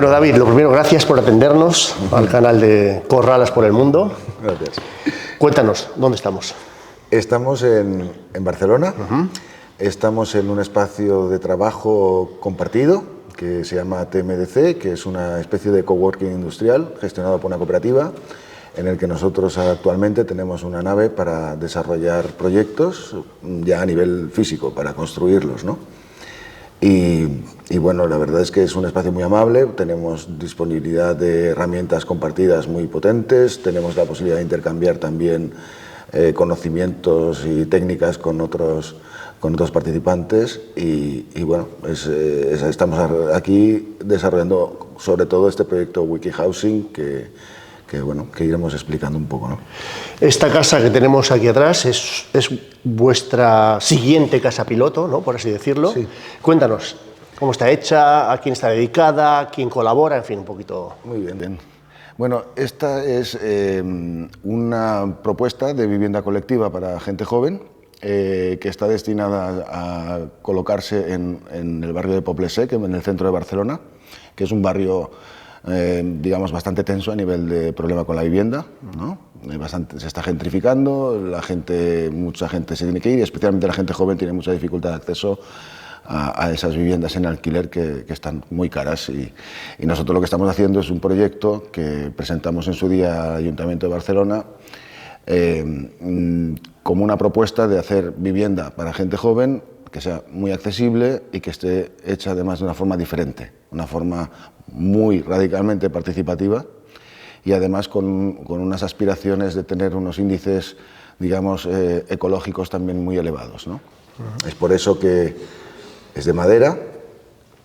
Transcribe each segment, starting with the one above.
Bueno, David, lo primero, gracias por atendernos al canal de Corralas por el Mundo. Gracias. Cuéntanos, ¿dónde estamos? Estamos en Barcelona. Estamos en un espacio de trabajo compartido que se llama TMDC, que es una especie de coworking industrial gestionado por una cooperativa, en el que nosotros actualmente tenemos una nave para desarrollar proyectos ya a nivel físico, para construirlos, ¿no? Y bueno, la verdad es que es un espacio muy amable, tenemos disponibilidad de herramientas compartidas muy potentes, tenemos la posibilidad de intercambiar también conocimientos y técnicas con otros participantes y bueno, estamos aquí desarrollando sobre todo este proyecto WikiHousing que iremos explicando un poco, ¿no? Esta casa que tenemos aquí atrás es vuestra siguiente casa piloto, ¿no?, por así decirlo. Sí. Cuéntanos, ¿cómo está hecha? ¿A quién está dedicada? ¿Quién colabora? En fin, un poquito. Muy bien. Bueno, esta es una propuesta de vivienda colectiva para gente joven que está destinada a colocarse en el barrio de Poble-sec, en el centro de Barcelona, que es un barrio digamos bastante tenso a nivel de problema con la vivienda, ¿no? Se está gentrificando, mucha gente se tiene que ir, y especialmente la gente joven tiene mucha dificultad de acceso a esas viviendas en alquiler que están muy caras y nosotros lo que estamos haciendo es un proyecto que presentamos en su día al Ayuntamiento de Barcelona como una propuesta de hacer vivienda para gente joven que sea muy accesible y que esté hecha además de una forma diferente, una forma muy radicalmente participativa y además con unas aspiraciones de tener unos índices, digamos, ecológicos también muy elevados, ¿no? Es por eso que es de madera,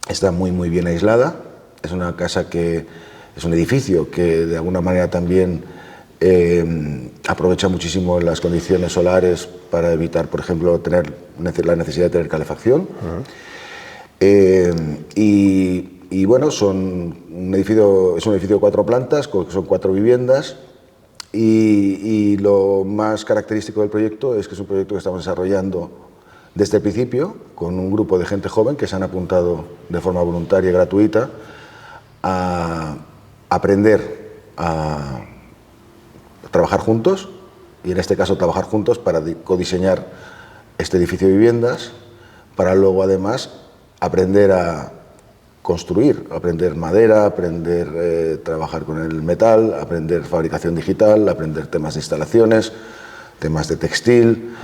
está muy bien aislada, es una casa es un edificio que de alguna manera también aprovecha muchísimo las condiciones solares para evitar, por ejemplo, tener la necesidad de tener calefacción. Y bueno, es un edificio de 4 plantas, son 4 viviendas y lo más característico del proyecto es que es un proyecto que estamos desarrollando desde el principio con un grupo de gente joven que se han apuntado de forma voluntaria y gratuita a aprender a trabajar juntos y en este caso trabajar juntos para codiseñar este edificio de viviendas para luego además aprender a construir, aprender madera, aprender trabajar con el metal, aprender fabricación digital, aprender temas de instalaciones, temas de textil,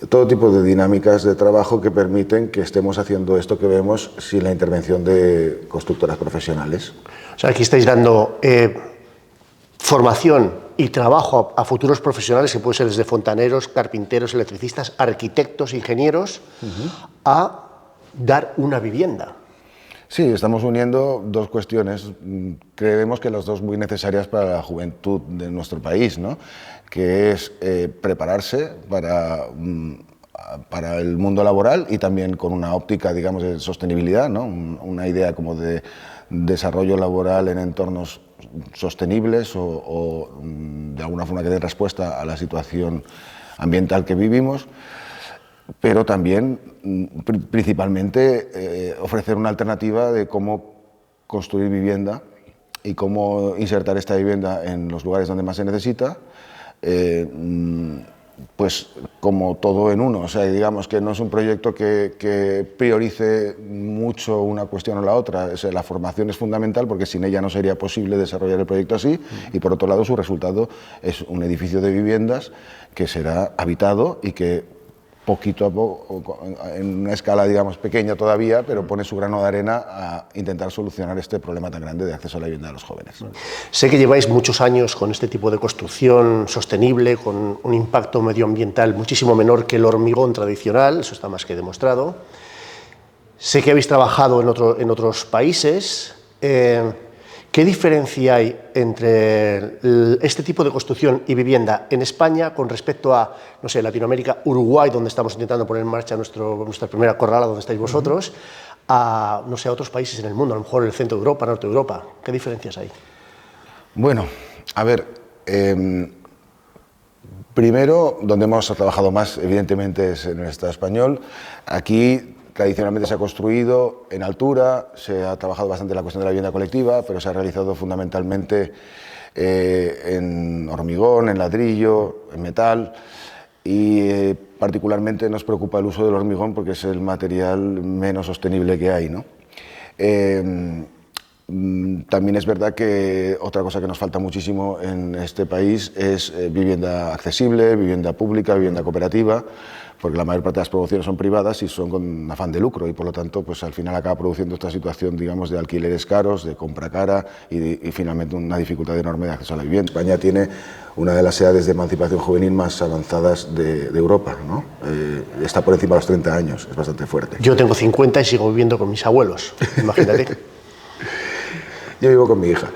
todo tipo de dinámicas de trabajo que permiten que estemos haciendo esto que vemos sin la intervención de constructoras profesionales. O sea, aquí estáis dando formación y trabajo a futuros profesionales que pueden ser desde fontaneros, carpinteros, electricistas, arquitectos, ingenieros, a dar una vivienda. Sí, estamos uniendo dos cuestiones, creemos que las dos muy necesarias para la juventud de nuestro país, ¿no? Que es prepararse para el mundo laboral y también con una óptica, digamos, de sostenibilidad, ¿no? Una idea como de desarrollo laboral en entornos sostenibles o de alguna forma que dé respuesta a la situación ambiental que vivimos, pero también principalmente ofrecer una alternativa de cómo construir vivienda y cómo insertar esta vivienda en los lugares donde más se necesita, pues como todo en uno, o sea, digamos que no es un proyecto que priorice mucho una cuestión o la otra, o sea, la formación es fundamental porque sin ella no sería posible desarrollar el proyecto así y por otro lado su resultado es un edificio de viviendas que será habitado y que poquito a poco, en una escala digamos pequeña todavía, pero pone su grano de arena a intentar solucionar este problema tan grande de acceso a la vivienda de los jóvenes. Sé que lleváis muchos años con este tipo de construcción sostenible, con un impacto medioambiental muchísimo menor que el hormigón tradicional, eso está más que demostrado. Sé que habéis trabajado en otros países. ¿Qué diferencia hay entre este tipo de construcción y vivienda en España con respecto a, no sé, Latinoamérica, Uruguay, donde estamos intentando poner en marcha nuestra primera corrala, donde estáis vosotros, a, no sé, a otros países en el mundo, a lo mejor en el centro de Europa, norte de Europa? ¿Qué diferencias hay? Bueno, a ver, primero, donde hemos trabajado más, evidentemente, es en el Estado español. Aquí tradicionalmente se ha construido en altura, se ha trabajado bastante la cuestión de la vivienda colectiva, pero se ha realizado fundamentalmente en hormigón, en ladrillo, en metal, y particularmente nos preocupa el uso del hormigón porque es el material menos sostenible que hay, ¿no? También es verdad que otra cosa que nos falta muchísimo en este país es vivienda accesible, vivienda pública, vivienda cooperativa, porque la mayor parte de las producciones son privadas y son con afán de lucro y por lo tanto pues al final acaba produciendo esta situación, digamos, de alquileres caros, de compra cara y finalmente una dificultad enorme de acceso a la vivienda. España tiene una de las edades de emancipación juvenil más avanzadas de Europa, ¿no? Está por encima de los 30 años, es bastante fuerte. Yo tengo 50 y sigo viviendo con mis abuelos, imagínate. Yo vivo con mi hija.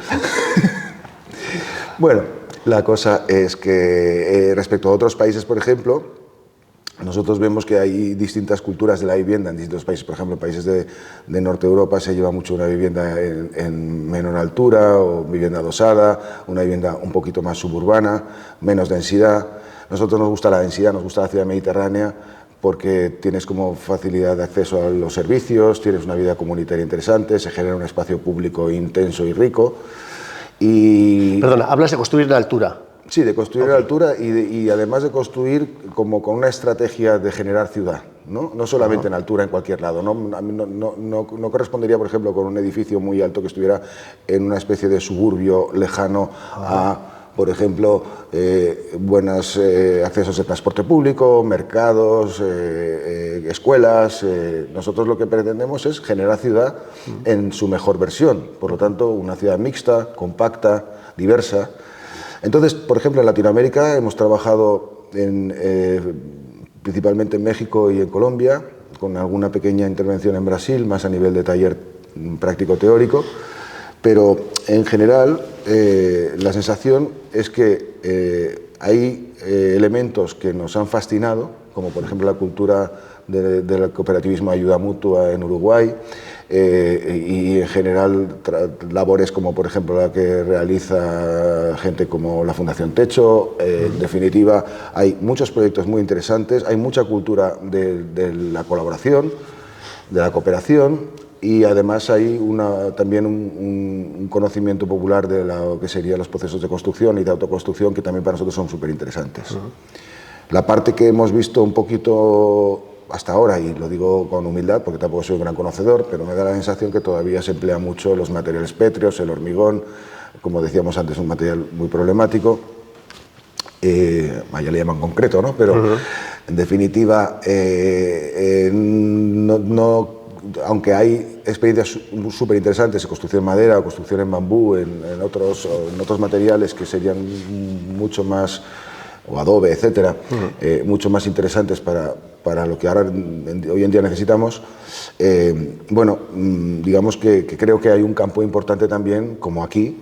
Bueno, la cosa es que respecto a otros países, por ejemplo, nosotros vemos que hay distintas culturas de la vivienda en distintos países. Por ejemplo, en países de Norte de Europa se lleva mucho una vivienda en menor altura o vivienda adosada, una vivienda un poquito más suburbana, menos densidad. Nosotros nos gusta la densidad, nos gusta la ciudad mediterránea porque tienes como facilidad de acceso a los servicios, tienes una vida comunitaria interesante, se genera un espacio público intenso y rico. Y... Perdona, hablas de construir en altura. Sí, de construir a altura y además de construir como con una estrategia de generar ciudad, no solamente en altura en cualquier lado. No correspondería, por ejemplo, con un edificio muy alto que estuviera en una especie de suburbio lejano a, por ejemplo, buenos accesos de transporte público, mercados, escuelas. Nosotros lo que pretendemos es generar ciudad en su mejor versión, por lo tanto, una ciudad mixta, compacta, diversa. Entonces, por ejemplo, en Latinoamérica hemos trabajado principalmente en México y en Colombia, con alguna pequeña intervención en Brasil, más a nivel de taller práctico-teórico, pero en general la sensación es que hay elementos que nos han fascinado, como por ejemplo la cultura del cooperativismo de ayuda mutua en Uruguay, y en general labores como por ejemplo la que realiza gente como la Fundación Techo. En definitiva, hay muchos proyectos muy interesantes, hay mucha cultura de la colaboración, de la cooperación, y además hay también un conocimiento popular de lo que serían los procesos de construcción y de autoconstrucción, que también para nosotros son súper interesantes. La parte que hemos visto un poquito hasta ahora, y lo digo con humildad porque tampoco soy un gran conocedor, pero me da la sensación que todavía se emplea mucho los materiales pétreos, el hormigón, como decíamos antes, un material muy problemático. Allá le llaman concreto, ¿no? Pero en definitiva, aunque hay experiencias súper interesantes en construcción en madera o construcción en bambú, en otros materiales que serían mucho más, o adobe, etcétera, mucho más interesantes para lo que ahora hoy en día necesitamos, bueno, digamos que creo que hay un campo importante también, como aquí,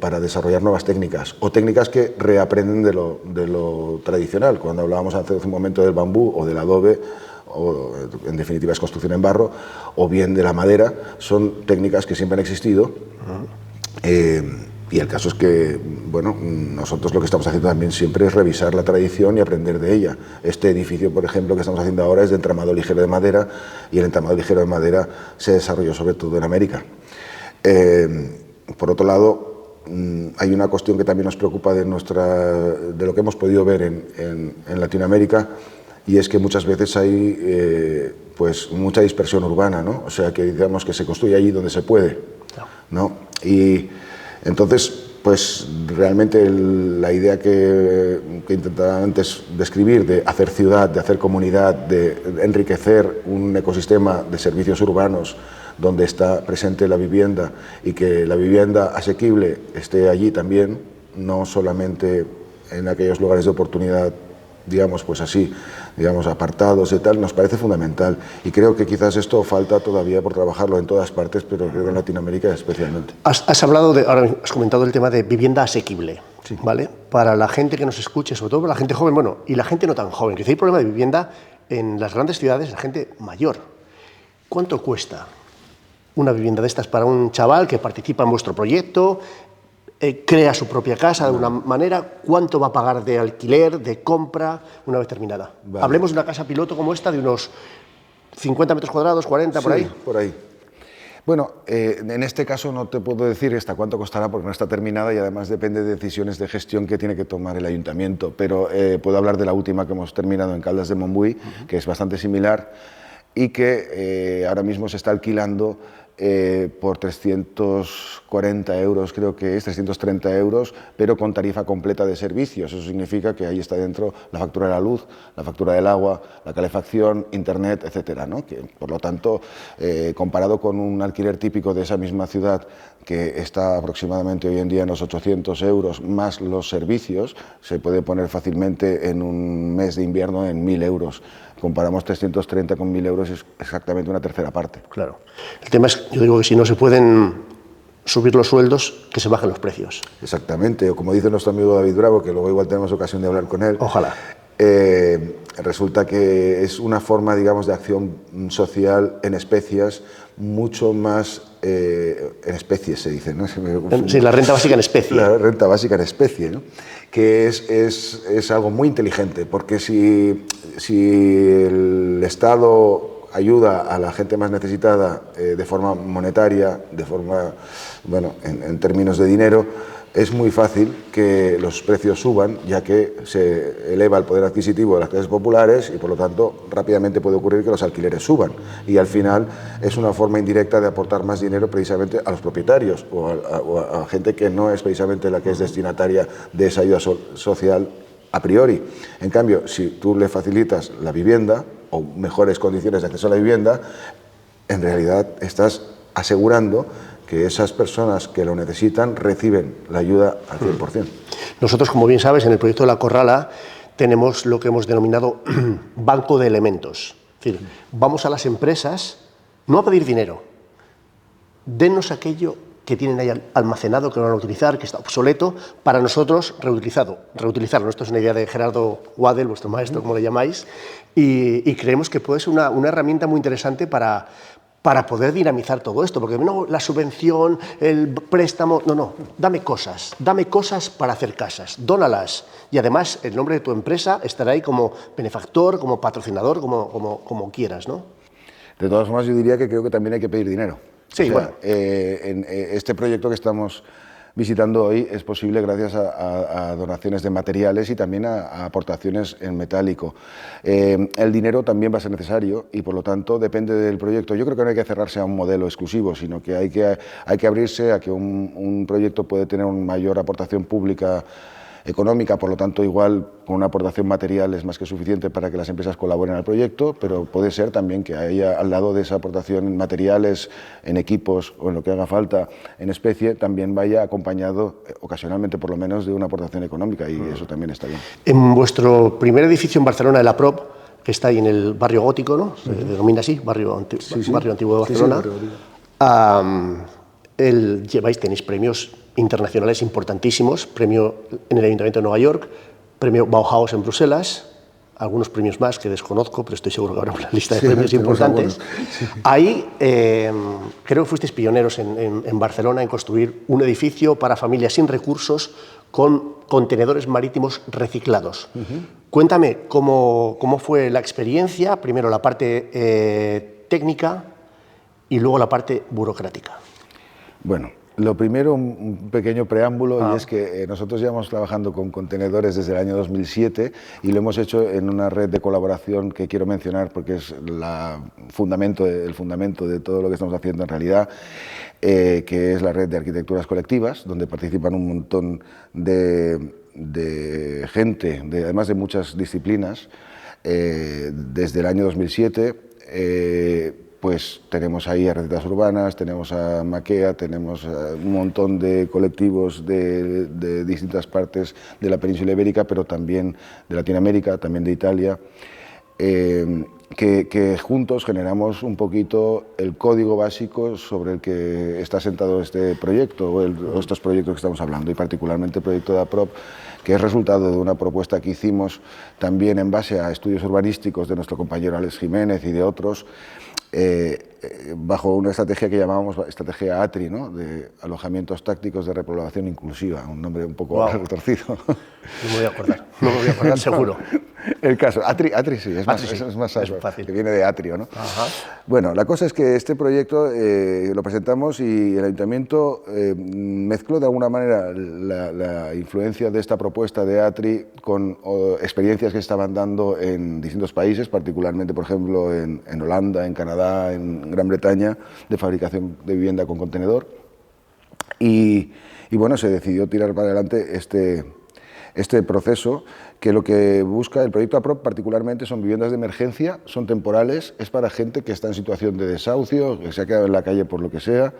para desarrollar nuevas técnicas, o técnicas que reaprenden de lo tradicional. Cuando hablábamos hace un momento del bambú o del adobe, o en definitiva es construcción en barro, o bien de la madera, son técnicas que siempre han existido. Y el caso es que, bueno, nosotros lo que estamos haciendo también siempre es revisar la tradición y aprender de ella. Este edificio, por ejemplo, que estamos haciendo ahora es de entramado ligero de madera, y el entramado ligero de madera se desarrolló sobre todo en América. Por otro lado, hay una cuestión que también nos preocupa de lo que hemos podido ver en Latinoamérica, y es que muchas veces hay pues mucha dispersión urbana, ¿no? O sea, que digamos que se construye allí donde se puede, ¿no? Y entonces, pues realmente la idea que intentaba antes describir, de hacer ciudad, de hacer comunidad, de enriquecer un ecosistema de servicios urbanos donde está presente la vivienda, y que la vivienda asequible esté allí también, no solamente en aquellos lugares de oportunidad, digamos, pues así, digamos, apartados y tal, nos parece fundamental. Y creo que quizás esto falta todavía por trabajarlo en todas partes, pero creo que en Latinoamérica especialmente. Has hablado ahora has comentado el tema de vivienda asequible, sí, ¿vale? Para la gente que nos escuche, sobre todo para la gente joven, bueno, y la gente no tan joven, que hay problema de vivienda en las grandes ciudades, la gente mayor. ¿Cuánto cuesta una vivienda de estas para un chaval que participa en vuestro proyecto, crea su propia casa de alguna manera? ¿Cuánto va a pagar de alquiler, de compra, una vez terminada? Vale. Hablemos de una casa piloto como esta de unos 50 metros cuadrados, 40, por ahí. Por ahí. Bueno, en este caso no te puedo decir hasta cuánto costará porque no está terminada y además depende de decisiones de gestión que tiene que tomar el ayuntamiento, pero puedo hablar de la última que hemos terminado en Caldas de Montbui, que es bastante similar y que ahora mismo se está alquilando por 340 euros, creo que es 330 euros, pero con tarifa completa de servicios. Eso significa que ahí está dentro la factura de la luz, la factura del agua, la calefacción, internet, etcétera, ¿no? Que, por lo tanto, comparado con un alquiler típico de esa misma ciudad, que está aproximadamente hoy en día en los 800 euros, más los servicios, se puede poner fácilmente en un mes de invierno en 1.000 euros. Comparamos 330 con 1.000 euros, es exactamente una tercera parte. Claro. El tema es, yo digo que si no se pueden subir los sueldos, que se bajen los precios. Exactamente, o como dice nuestro amigo David Bravo, que luego igual tenemos ocasión de hablar con él. Ojalá. Resulta que es una forma, digamos, de acción social en especias mucho más, en especies se dice, ¿no? Sí, la renta básica en especie. La renta básica en especie, ¿no? Que es algo muy inteligente, porque si el Estado ayuda a la gente más necesitada de forma monetaria, de forma, bueno, en términos de dinero, es muy fácil que los precios suban, ya que se eleva el poder adquisitivo de las clases populares y, por lo tanto, rápidamente puede ocurrir que los alquileres suban. Y, al final, es una forma indirecta de aportar más dinero precisamente a los propietarios o a gente que no es precisamente la que es destinataria de esa ayuda social a priori. En cambio, si tú le facilitas la vivienda o mejores condiciones de acceso a la vivienda, en realidad estás asegurando que esas personas que lo necesitan reciben la ayuda al 100%. Nosotros, como bien sabes, en el proyecto de La Corrala tenemos lo que hemos denominado banco de elementos. Es decir, vamos a las empresas no a pedir dinero, dennos aquello que tienen ahí almacenado, que no van a utilizar, que está obsoleto, para nosotros reutilizarlo. Esto es una idea de Gerardo Guadel, vuestro maestro, como le llamáis, y creemos que puede ser una herramienta muy interesante para poder dinamizar todo esto, porque no la subvención, el préstamo, no, dame cosas para hacer casas, dónalas, y además el nombre de tu empresa estará ahí como benefactor, como patrocinador, como quieras, ¿no? De todas formas, yo diría que creo que también hay que pedir dinero. Sí, o sea, bueno. En este proyecto que estamos visitando hoy es posible gracias a donaciones de materiales y también a aportaciones en metálico. El dinero también va a ser necesario y, por lo tanto, depende del proyecto. Yo creo que no hay que cerrarse a un modelo exclusivo, sino que hay que abrirse a que un proyecto puede tener una mayor aportación pública económica, por lo tanto, igual con una aportación material es más que suficiente para que las empresas colaboren al proyecto, pero puede ser también que haya al lado de esa aportación en materiales, en equipos o en lo que haga falta en especie, también vaya acompañado, ocasionalmente por lo menos, de una aportación económica, y eso también está bien. En vuestro primer edificio en Barcelona, el APROP, que está ahí en el barrio gótico, ¿no? Se denomina así, barrio antiguo de Barcelona. Tenéis premios internacionales importantísimos, premio en el Ayuntamiento de Nueva York, premio Bauhaus en Bruselas, algunos premios más que desconozco, pero estoy seguro que habrá una lista de premios importantes. Sí. Ahí creo que fuisteis pioneros en Barcelona en construir un edificio para familias sin recursos con contenedores marítimos reciclados. Cuéntame cómo fue la experiencia, primero la parte técnica y luego la parte burocrática. Bueno, lo primero, un pequeño preámbulo, y es que nosotros llevamos trabajando con contenedores desde el año 2007 y lo hemos hecho en una red de colaboración que quiero mencionar porque es el fundamento de todo lo que estamos haciendo en realidad, que es la red de arquitecturas colectivas, donde participan un montón de gente, además de muchas disciplinas. Desde el año 2007, pues tenemos ahí Arquitecturas Urbanas, tenemos a Maquea, tenemos un montón de colectivos de distintas partes de la península ibérica, pero también de Latinoamérica, también de Italia, que juntos generamos un poquito el código básico sobre el que está sentado este proyecto o estos proyectos que estamos hablando, y particularmente el proyecto de APROP, que es resultado de una propuesta que hicimos también en base a estudios urbanísticos de nuestro compañero Alex Jiménez y de otros, bajo una estrategia que llamábamos estrategia ATRI, ¿no? De alojamientos tácticos de repoblación inclusiva, un nombre un poco retorcido. No me voy a acordar, seguro. El caso, Atri sí, es más, Atri sí, es más es fácil. que viene de atrio, ¿no? Ajá. Bueno, la cosa es que este proyecto lo presentamos y el Ayuntamiento mezcló de alguna manera la influencia de esta propuesta de Atri con experiencias que estaban dando en distintos países, particularmente, por ejemplo, en Holanda, en Canadá, en Gran Bretaña, de fabricación de vivienda con contenedor. Y bueno, se decidió tirar para adelante este proceso, que lo que busca el proyecto APROP particularmente son viviendas de emergencia, son temporales, es para gente que está en situación de desahucio, que se ha quedado en la calle por lo que sea,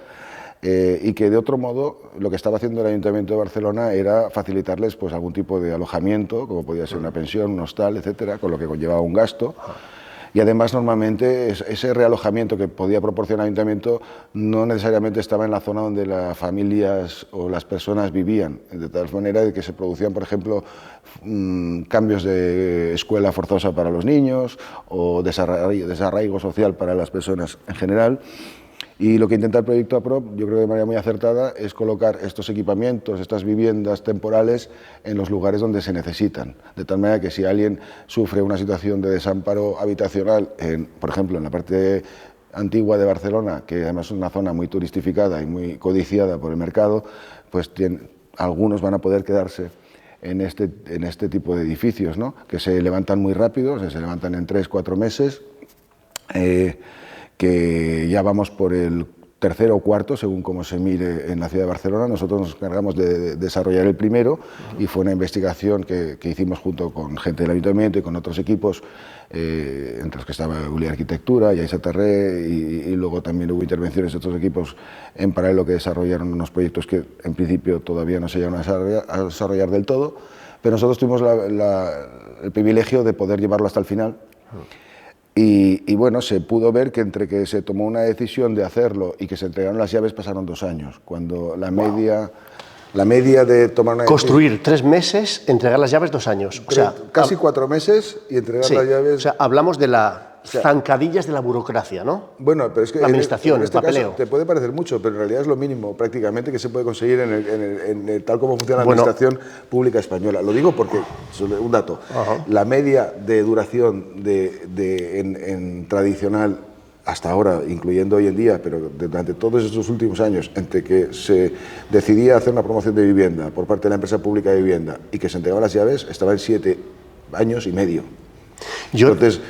y que de otro modo lo que estaba haciendo el Ayuntamiento de Barcelona era facilitarles pues, algún tipo de alojamiento, como podía ser una pensión, un hostal, etcétera, con lo que conllevaba un gasto. Y además normalmente ese realojamiento que podía proporcionar el Ayuntamiento no necesariamente estaba en la zona donde las familias o las personas vivían, de tal manera de que se producían, por ejemplo, cambios de escuela forzosa para los niños o desarraigo social para las personas en general. Y lo que intenta el proyecto APROP, yo creo de manera muy acertada, es colocar estos equipamientos, estas viviendas temporales en los lugares donde se necesitan. De tal manera que si alguien sufre una situación de desamparo habitacional, por ejemplo, en la parte antigua de Barcelona, que además es una zona muy turistificada y muy codiciada por el mercado, pues algunos van a poder quedarse en este tipo de edificios, ¿no? Que se levantan muy rápido, o sea, se levantan en 3-4 meses, que ya vamos por el tercero o cuarto, según cómo se mire en la ciudad de Barcelona. Nosotros nos encargamos de desarrollar el primero y fue una investigación que hicimos junto con gente del Ayuntamiento y con otros equipos, entre los que estaba Uli Arquitectura, Yaisa Terré, y luego también hubo intervenciones de otros equipos en paralelo que desarrollaron unos proyectos que en principio todavía no se llegaron a desarrollar del todo, pero nosotros tuvimos el privilegio de poder llevarlo hasta el final. Y bueno, se pudo ver que entre que se tomó una decisión de hacerlo y que se entregaron las llaves pasaron 2 años, cuando la media de tomar una Construir 3 meses, entregar las llaves 2 años. O sea, casi 4 meses y entregar sí, las llaves. O sea, hablamos de las zancadillas de la burocracia, ¿no? Bueno, pero es que la administración, en este el papeleo. caso te puede parecer mucho, pero en realidad es lo mínimo prácticamente que se puede conseguir tal como funciona la administración pública española. Lo digo porque, un dato, la media de duración en tradicional hasta ahora, incluyendo hoy en día, pero durante todos estos últimos años, entre que se decidía hacer una promoción de vivienda por parte de la empresa pública de vivienda y que se entregaban las llaves, estaba en 7 años y medio. Entonces,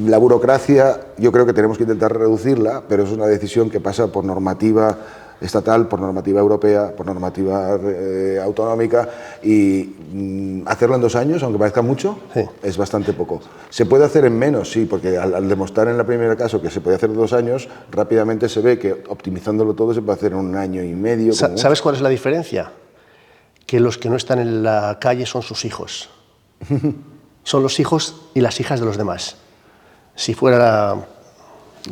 la burocracia yo creo que tenemos que intentar reducirla, pero es una decisión que pasa por normativa estatal, por normativa europea, por normativa autonómica, y hacerlo en 2 años, aunque parezca mucho, es bastante poco. ¿Se puede hacer en menos? Sí, porque al demostrar en el primer caso que se puede hacer en 2 años, rápidamente se ve que optimizándolo todo se puede hacer en 1 año y medio. ¿Sabes cuál es la diferencia? Que los que no están en la calle son sus hijos. Son los hijos y las hijas de los demás. Si fuera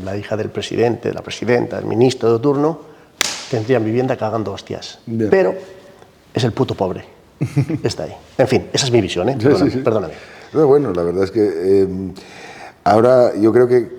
la hija del presidente, la presidenta, el ministro de turno, tendrían vivienda cagando hostias. Bien. Pero es el puto pobre. Está ahí. En fin, esa es mi visión, ¿eh? Perdóname. No, bueno, la verdad es que ahora yo creo que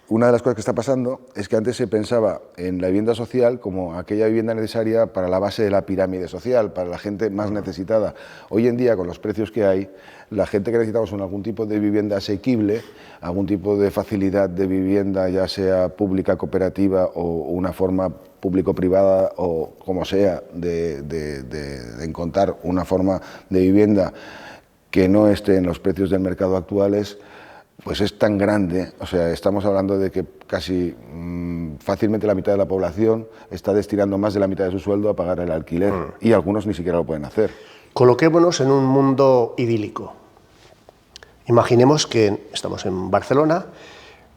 una de las cosas que está pasando es que antes se pensaba en la vivienda social como aquella vivienda necesaria para la base de la pirámide social, para la gente más necesitada. Hoy en día, con los precios que hay, la gente que necesitamos algún tipo de vivienda asequible, algún tipo de facilidad de vivienda, ya sea pública, cooperativa o una forma público-privada o como sea, de encontrar una forma de vivienda que no esté en los precios del mercado actuales, pues es tan grande. O sea, estamos hablando de que casi fácilmente la mitad de la población está destinando más de la mitad de su sueldo a pagar el alquiler y algunos ni siquiera lo pueden hacer. Coloquémonos en un mundo idílico. Imaginemos que estamos en Barcelona,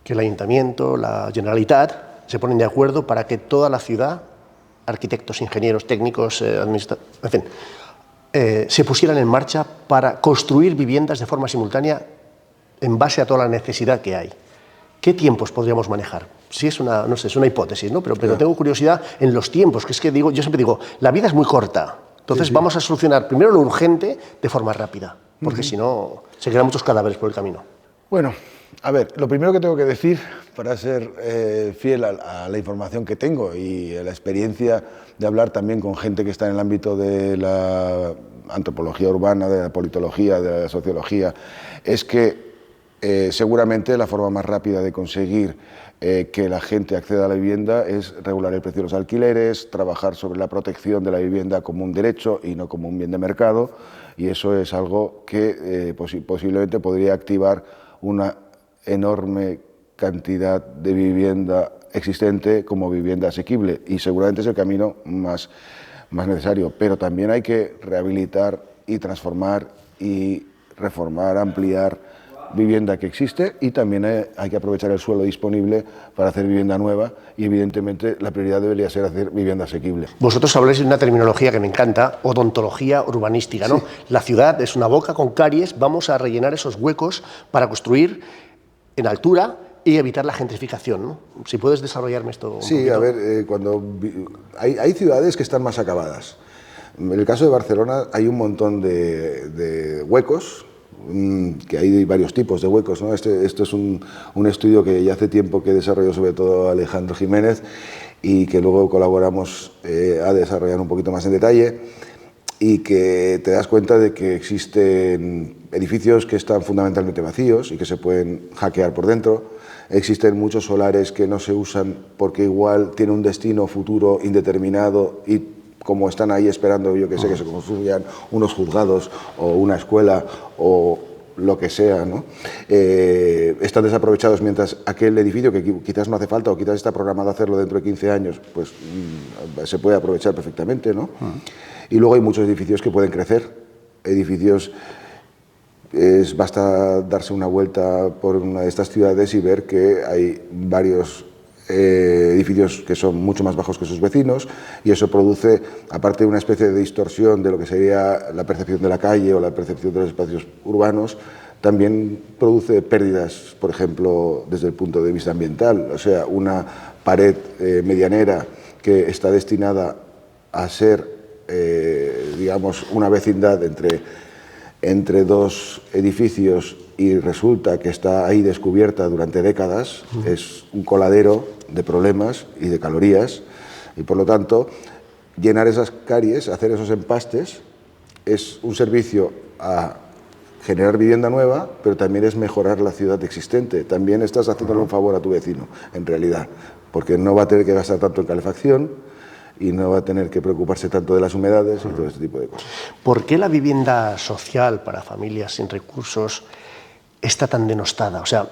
que el Ayuntamiento, la Generalitat, se ponen de acuerdo para que toda la ciudad, arquitectos, ingenieros, técnicos, administradores, en fin, se pusieran en marcha para construir viviendas de forma simultánea en base a toda la necesidad que hay. ¿Qué tiempos podríamos manejar? Sí, es una, no sé, es una hipótesis, ¿no? Pero tengo curiosidad en los tiempos, que es que digo, yo siempre digo, la vida es muy corta, entonces vamos a solucionar primero lo urgente de forma rápida, porque si no se quedan muchos cadáveres por el camino. Bueno, a ver, lo primero que tengo que decir, para ser fiel a la información que tengo y a la experiencia de hablar también con gente que está en el ámbito de la antropología urbana, de la politología, de la sociología, es que seguramente la forma más rápida de conseguir que la gente acceda a la vivienda es regular el precio de los alquileres, trabajar sobre la protección de la vivienda como un derecho y no como un bien de mercado, y eso es algo que posiblemente podría activar una enorme cantidad de vivienda existente como vivienda asequible, y seguramente es el camino más necesario, pero también hay que rehabilitar y transformar y reformar, ampliar vivienda que existe, y también hay que aprovechar el suelo disponible para hacer vivienda nueva, y evidentemente la prioridad debería ser hacer vivienda asequible. Vosotros habláis de una terminología que me encanta, odontología urbanística, ¿no? Sí. La ciudad es una boca con caries, vamos a rellenar esos huecos para construir en altura y evitar la gentrificación, ¿no? Si puedes desarrollarme esto un Sí, poquito. A ver, hay ciudades que están más acabadas. En el caso de Barcelona hay un montón de huecos, que hay varios tipos de huecos, ¿no? Esto es un estudio que ya hace tiempo que desarrolló sobre todo Alejandro Jiménez y que luego colaboramos a desarrollar un poquito más en detalle, y que te das cuenta de que existen edificios que están fundamentalmente vacíos y que se pueden hackear por dentro. Existen muchos solares que no se usan porque igual tienen un destino futuro indeterminado, y como están ahí esperando, yo que sé, que se construyan unos juzgados o una escuela o lo que sea, ¿no? Están desaprovechados, mientras aquel edificio que quizás no hace falta o quizás está programado a hacerlo dentro de 15 años, pues se puede aprovechar perfectamente, ¿no? Y luego hay muchos edificios que pueden crecer, edificios... basta darse una vuelta por una de estas ciudades y ver que hay varios edificios que son mucho más bajos que sus vecinos, y eso produce, aparte de una especie de distorsión de lo que sería la percepción de la calle o la percepción de los espacios urbanos, también produce pérdidas, por ejemplo, desde el punto de vista ambiental. O sea, una pared medianera que está destinada a ser, digamos, una vecindad entre dos edificios, y resulta que está ahí descubierta durante décadas, es un coladero de problemas y de calorías, y por lo tanto llenar esas caries, hacer esos empastes, es un servicio a generar vivienda nueva, pero también es mejorar la ciudad existente. También estás haciéndole un favor a tu vecino, en realidad, porque no va a tener que gastar tanto en calefacción y no va a tener que preocuparse tanto de las humedades y todo este tipo de cosas. ¿Por qué la vivienda social para familias sin recursos está tan denostada? O sea,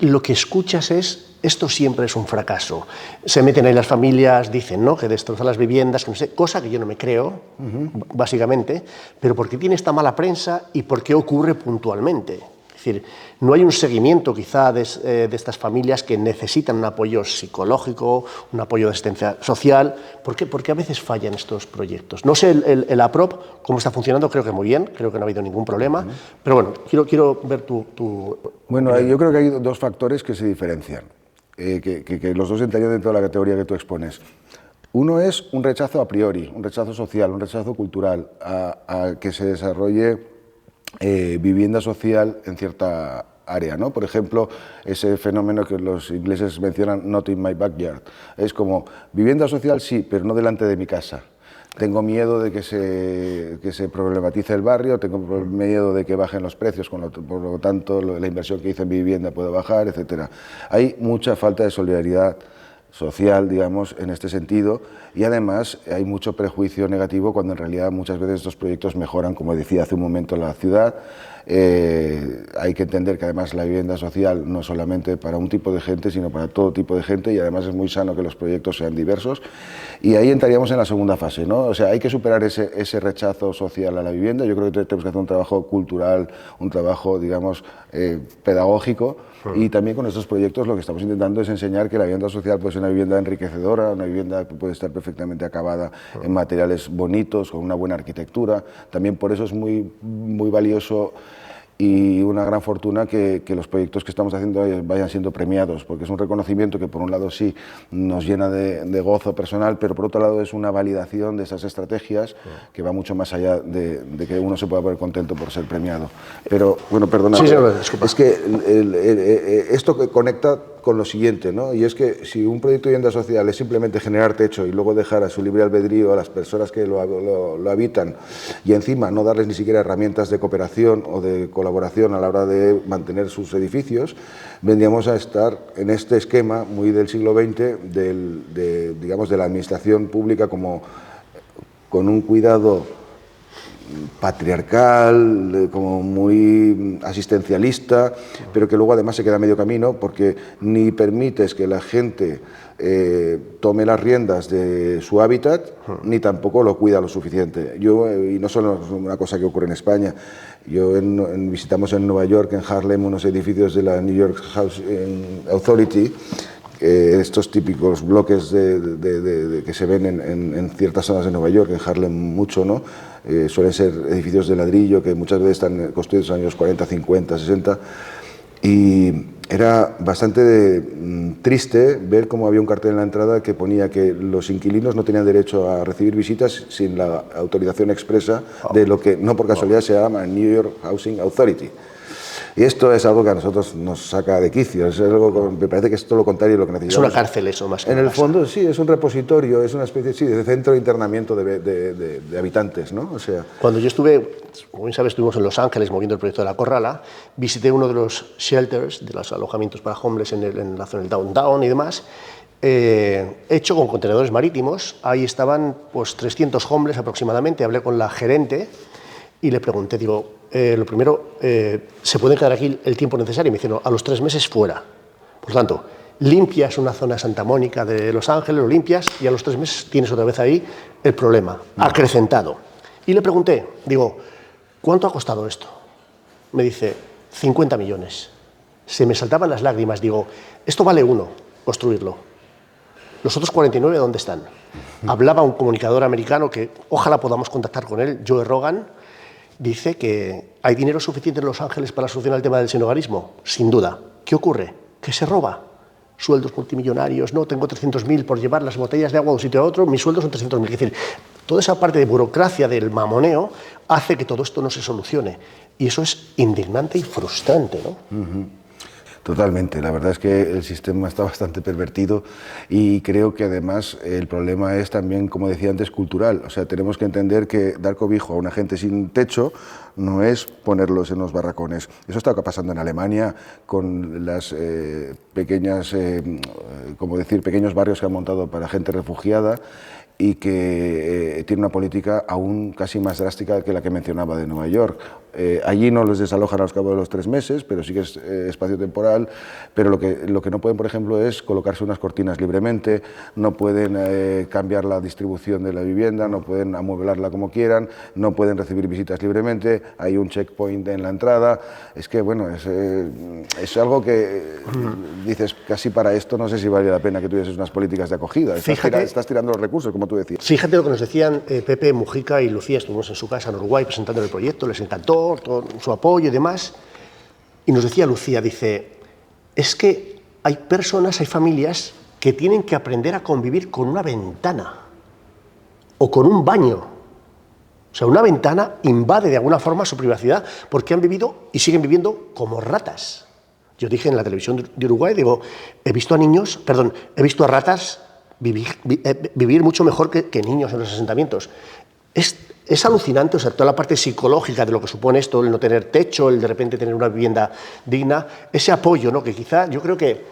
lo que escuchas es, esto siempre es un fracaso. Se meten ahí las familias, dicen, ¿no?, que destrozan las viviendas, que no sé, cosa que yo no me creo, básicamente, pero ¿por qué tiene esta mala prensa y por qué ocurre puntualmente? Es decir, no hay un seguimiento quizá de estas familias que necesitan un apoyo psicológico, un apoyo de asistencia social. ¿Por qué a veces fallan estos proyectos? No sé el APROP cómo está funcionando, creo que muy bien, creo que no ha habido ningún problema, pero bueno, quiero ver tu... Bueno, yo creo que hay dos factores que se diferencian, que los dos entrarían dentro de la categoría que tú expones. Uno es un rechazo a priori, un rechazo social, un rechazo cultural a que se desarrolle vivienda social en cierta área, ¿no? Por ejemplo, ese fenómeno que los ingleses mencionan, not in my backyard. Es como, vivienda social sí, pero no delante de mi casa. Tengo miedo de que se problematice el barrio, tengo miedo de que bajen los precios, por lo tanto la inversión que hice en vivienda puede bajar, etc. Hay mucha falta de solidaridad social, digamos, en este sentido, y además hay mucho prejuicio negativo cuando en realidad muchas veces estos proyectos mejoran, como decía hace un momento, la ciudad. Hay que entender que además la vivienda social no es solamente para un tipo de gente, sino para todo tipo de gente, y además es muy sano que los proyectos sean diversos, y ahí entraríamos en la segunda fase, ¿no? O sea, hay que superar ese rechazo social a la vivienda. Yo creo que tenemos que hacer un trabajo cultural, un trabajo, digamos, pedagógico, y también con estos proyectos lo que estamos intentando es enseñar que la vivienda social puede ser una vivienda enriquecedora, una vivienda que puede estar perfectamente acabada en materiales bonitos, con una buena arquitectura. También por eso es muy valioso y una gran fortuna que los proyectos que estamos haciendo vayan siendo premiados, porque es un reconocimiento que por un lado sí nos llena de gozo personal, pero por otro lado es una validación de esas estrategias que va mucho más allá de que uno se pueda poner contento por ser premiado. Pero, bueno, perdona, sí, es que esto conecta con lo siguiente, ¿no? Y es que si un proyecto de vivienda social es simplemente generar techo y luego dejar a su libre albedrío a las personas que lo habitan y encima no darles ni siquiera herramientas de cooperación o de colaboración a la hora de mantener sus edificios, vendríamos a estar en este esquema muy del siglo XX digamos, de la administración pública como con un cuidado patriarcal, como muy asistencialista, pero que luego además se queda a medio camino porque ni permites que la gente tome las riendas de su hábitat, ni tampoco lo cuida lo suficiente. Y no solo es una cosa que ocurre en España, visitamos en Nueva York, en Harlem, unos edificios de la New York Housing Authority, estos típicos bloques que se ven en ciertas zonas de Nueva York, en Harlem mucho, ¿no? Suelen ser edificios de ladrillo que muchas veces están construidos en los años 40, 50, 60, y era bastante triste ver cómo había un cartel en la entrada que ponía que los inquilinos no tenían derecho a recibir visitas sin la autorización expresa de lo que no por casualidad se llama New York Housing Authority. Y esto es algo que a nosotros nos saca de quicio, es algo, me parece que es todo lo contrario de lo que necesitamos. Es una cárcel eso, más que en el fondo, sí, es un repositorio, es una especie de centro de internamiento de habitantes, ¿no? O sea, cuando yo estuve, como bien sabes, estuvimos en Los Ángeles moviendo el proyecto de La Corrala, visité uno de los shelters, de los alojamientos para homeless en la zona del downtown y demás, hecho con contenedores marítimos. Ahí estaban pues 300 homeless aproximadamente. Hablé con la gerente y le pregunté, digo, lo primero, ¿se puede quedar aquí el tiempo necesario? Y me dijeron, a los 3 meses fuera. Por lo tanto, limpias una zona Santa Mónica de Los Ángeles, lo limpias y a los 3 meses tienes otra vez ahí el problema, acrecentado. Y le pregunté, digo, ¿cuánto ha costado esto? Me dice, 50 millones. Se me saltaban las lágrimas, digo, esto vale 1, construirlo. Los otros 49, ¿dónde están? Hablaba un comunicador americano que ojalá podamos contactar con él, Joe Rogan. Dice que hay dinero suficiente en Los Ángeles para solucionar el tema del sinhogarismo. Sin duda. ¿Qué ocurre? Que se roba. Sueldos multimillonarios, no, tengo 300.000 por llevar las botellas de agua de un sitio a otro, mis sueldos son 300.000. Es decir, toda esa parte de burocracia del mamoneo hace que todo esto no se solucione. Y eso es indignante y frustrante, ¿no? Totalmente, la verdad es que el sistema está bastante pervertido y creo que además el problema es también, como decía antes, cultural. O sea, tenemos que entender que dar cobijo a una gente sin techo no es ponerlos en los barracones. Eso está pasando en Alemania con las pequeños barrios que han montado para gente refugiada y que tiene una política aún casi más drástica que la que mencionaba de Nueva York. Allí no los desalojan a los cabo de los 3 meses, pero sí que es espacio temporal, pero lo que no pueden, por ejemplo, es colocarse unas cortinas libremente, no pueden cambiar la distribución de la vivienda, no pueden amueblarla como quieran, no pueden recibir visitas libremente, hay un checkpoint en la entrada. Es que, bueno, es algo que dices, casi para esto no sé si vale la pena que tuvieses unas políticas de acogida. Estás tirando los recursos, como tú decías. Fíjate lo que nos decían Pepe, Mujica y Lucía. Estuvimos en su casa en Uruguay presentando el proyecto, les encantó todo su apoyo y demás. Y nos decía Lucía, dice, es que hay personas, hay familias que tienen que aprender a convivir con una ventana o con un baño. O sea, una ventana invade de alguna forma su privacidad porque han vivido y siguen viviendo como ratas. Yo dije en la televisión de Uruguay, digo, he visto a ratas vivir mucho mejor que niños en los asentamientos. Es alucinante, o sea, toda la parte psicológica de lo que supone esto, el no tener techo, el de repente tener una vivienda digna, ese apoyo, ¿no? Que quizá yo creo que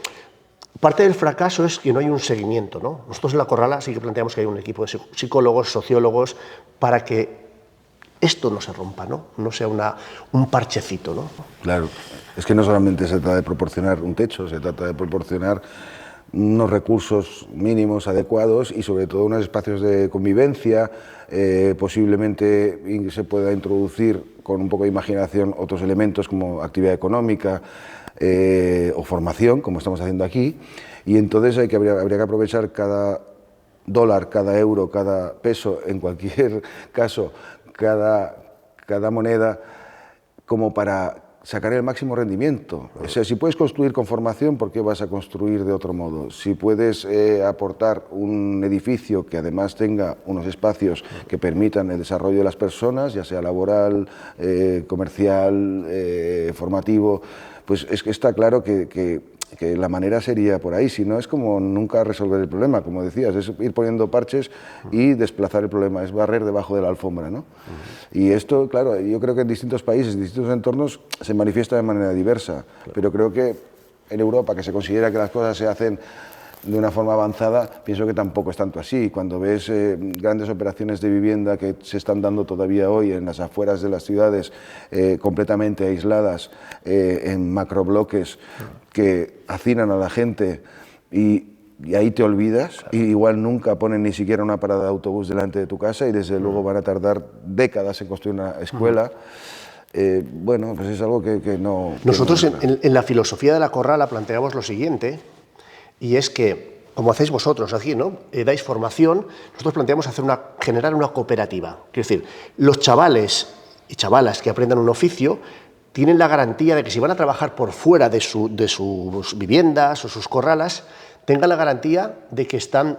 parte del fracaso es que no hay un seguimiento, ¿no? Nosotros en La Corrala sí que planteamos que hay un equipo de psicólogos, sociólogos, para que esto no se rompa, ¿no? No sea un parchecito, ¿no? Claro, es que no solamente se trata de proporcionar un techo, se trata de proporcionar unos recursos mínimos adecuados y sobre todo unos espacios de convivencia, posiblemente se pueda introducir con un poco de imaginación otros elementos como actividad económica o formación, como estamos haciendo aquí, y entonces habría que aprovechar cada dólar, cada euro, cada peso, en cualquier caso, cada moneda, como para sacar el máximo rendimiento. O sea, si puedes construir con formación, ¿por qué vas a construir de otro modo? Si puedes aportar un edificio que además tenga unos espacios que permitan el desarrollo de las personas, ya sea laboral, comercial, formativo, pues es que está claro que la manera sería por ahí, si no es como nunca resolver el problema, como decías, es ir poniendo parches y desplazar el problema, es barrer debajo de la alfombra, ¿no? Y esto, claro, yo creo que en distintos países, en distintos entornos, se manifiesta de manera diversa, pero creo que en Europa, que se considera que las cosas se hacen de una forma avanzada, pienso que tampoco es tanto así. Cuando ves grandes operaciones de vivienda que se están dando todavía hoy en las afueras de las ciudades, completamente aisladas, en macrobloques que hacinan a la gente y ahí te olvidas, y igual nunca ponen ni siquiera una parada de autobús delante de tu casa y desde luego van a tardar décadas en construir una escuela. Bueno, pues es algo que no... Nosotros en la filosofía de la Corrala planteamos lo siguiente, y es que, como hacéis vosotros aquí, ¿no? Dais formación, nosotros planteamos generar una cooperativa. Es decir, los chavales y chavalas que aprendan un oficio tienen la garantía de que si van a trabajar por fuera de sus viviendas o sus corralas, tengan la garantía de que están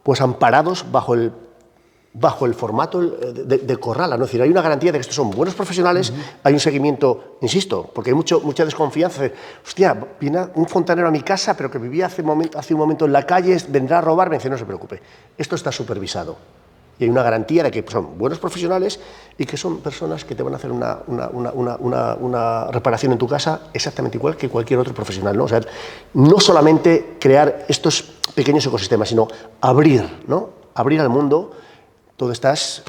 pues amparados bajo el formato de corrala, ¿no? Es decir, hay una garantía de que estos son buenos profesionales, hay un seguimiento, insisto, porque hay mucha desconfianza de, hostia, viene un fontanero a mi casa, pero que vivía hace un momento en la calle, vendrá a robarme. Dice, no se preocupe, esto está supervisado. Y hay una garantía de que son buenos profesionales y que son personas que te van a hacer una reparación en tu casa exactamente igual que cualquier otro profesional, ¿no? O sea, no solamente crear estos pequeños ecosistemas, sino abrir, ¿no? Abrir al mundo todas estas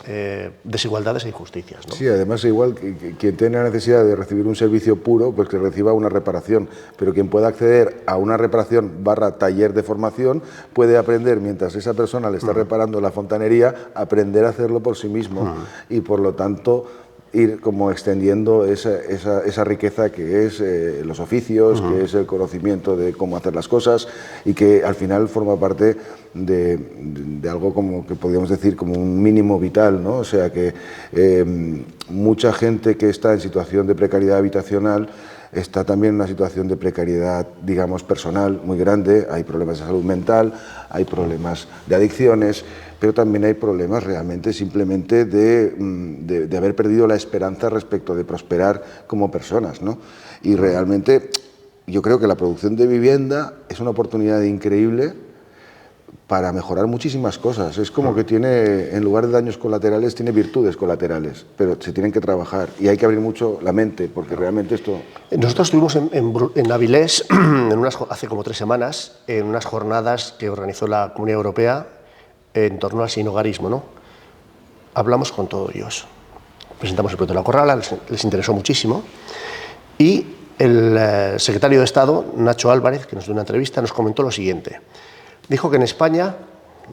desigualdades e injusticias, ¿no? Sí, además igual que quien tenga necesidad de recibir un servicio puro, pues que reciba una reparación, pero quien pueda acceder a una reparación / taller de formación puede aprender, mientras esa persona le está reparando la fontanería, aprender a hacerlo por sí mismo y por lo tanto ir como extendiendo esa riqueza que es los oficios, que es el conocimiento de cómo hacer las cosas y que al final forma parte de algo como que podríamos decir como un mínimo vital, ¿no? O sea que mucha gente que está en situación de precariedad habitacional está también en una situación de precariedad, digamos, personal muy grande. Hay problemas de salud mental, hay problemas de adicciones, pero también hay problemas realmente simplemente de haber perdido la esperanza respecto de prosperar como personas, ¿no? Y realmente yo creo que la producción de vivienda es una oportunidad increíble para mejorar muchísimas cosas. Es como que tiene, en lugar de daños colaterales, tiene virtudes colaterales, pero se tienen que trabajar y hay que abrir mucho la mente, porque realmente esto... Nosotros estuvimos en Avilés hace como 3 semanas, en unas jornadas que organizó la Comunidad Europea en torno al sinhogarismo, ¿no? Hablamos con todos ellos, presentamos el proyecto de la Corrala, les interesó muchísimo, y el secretario de Estado, Nacho Álvarez, que nos dio una entrevista, nos comentó lo siguiente. Dijo que en España,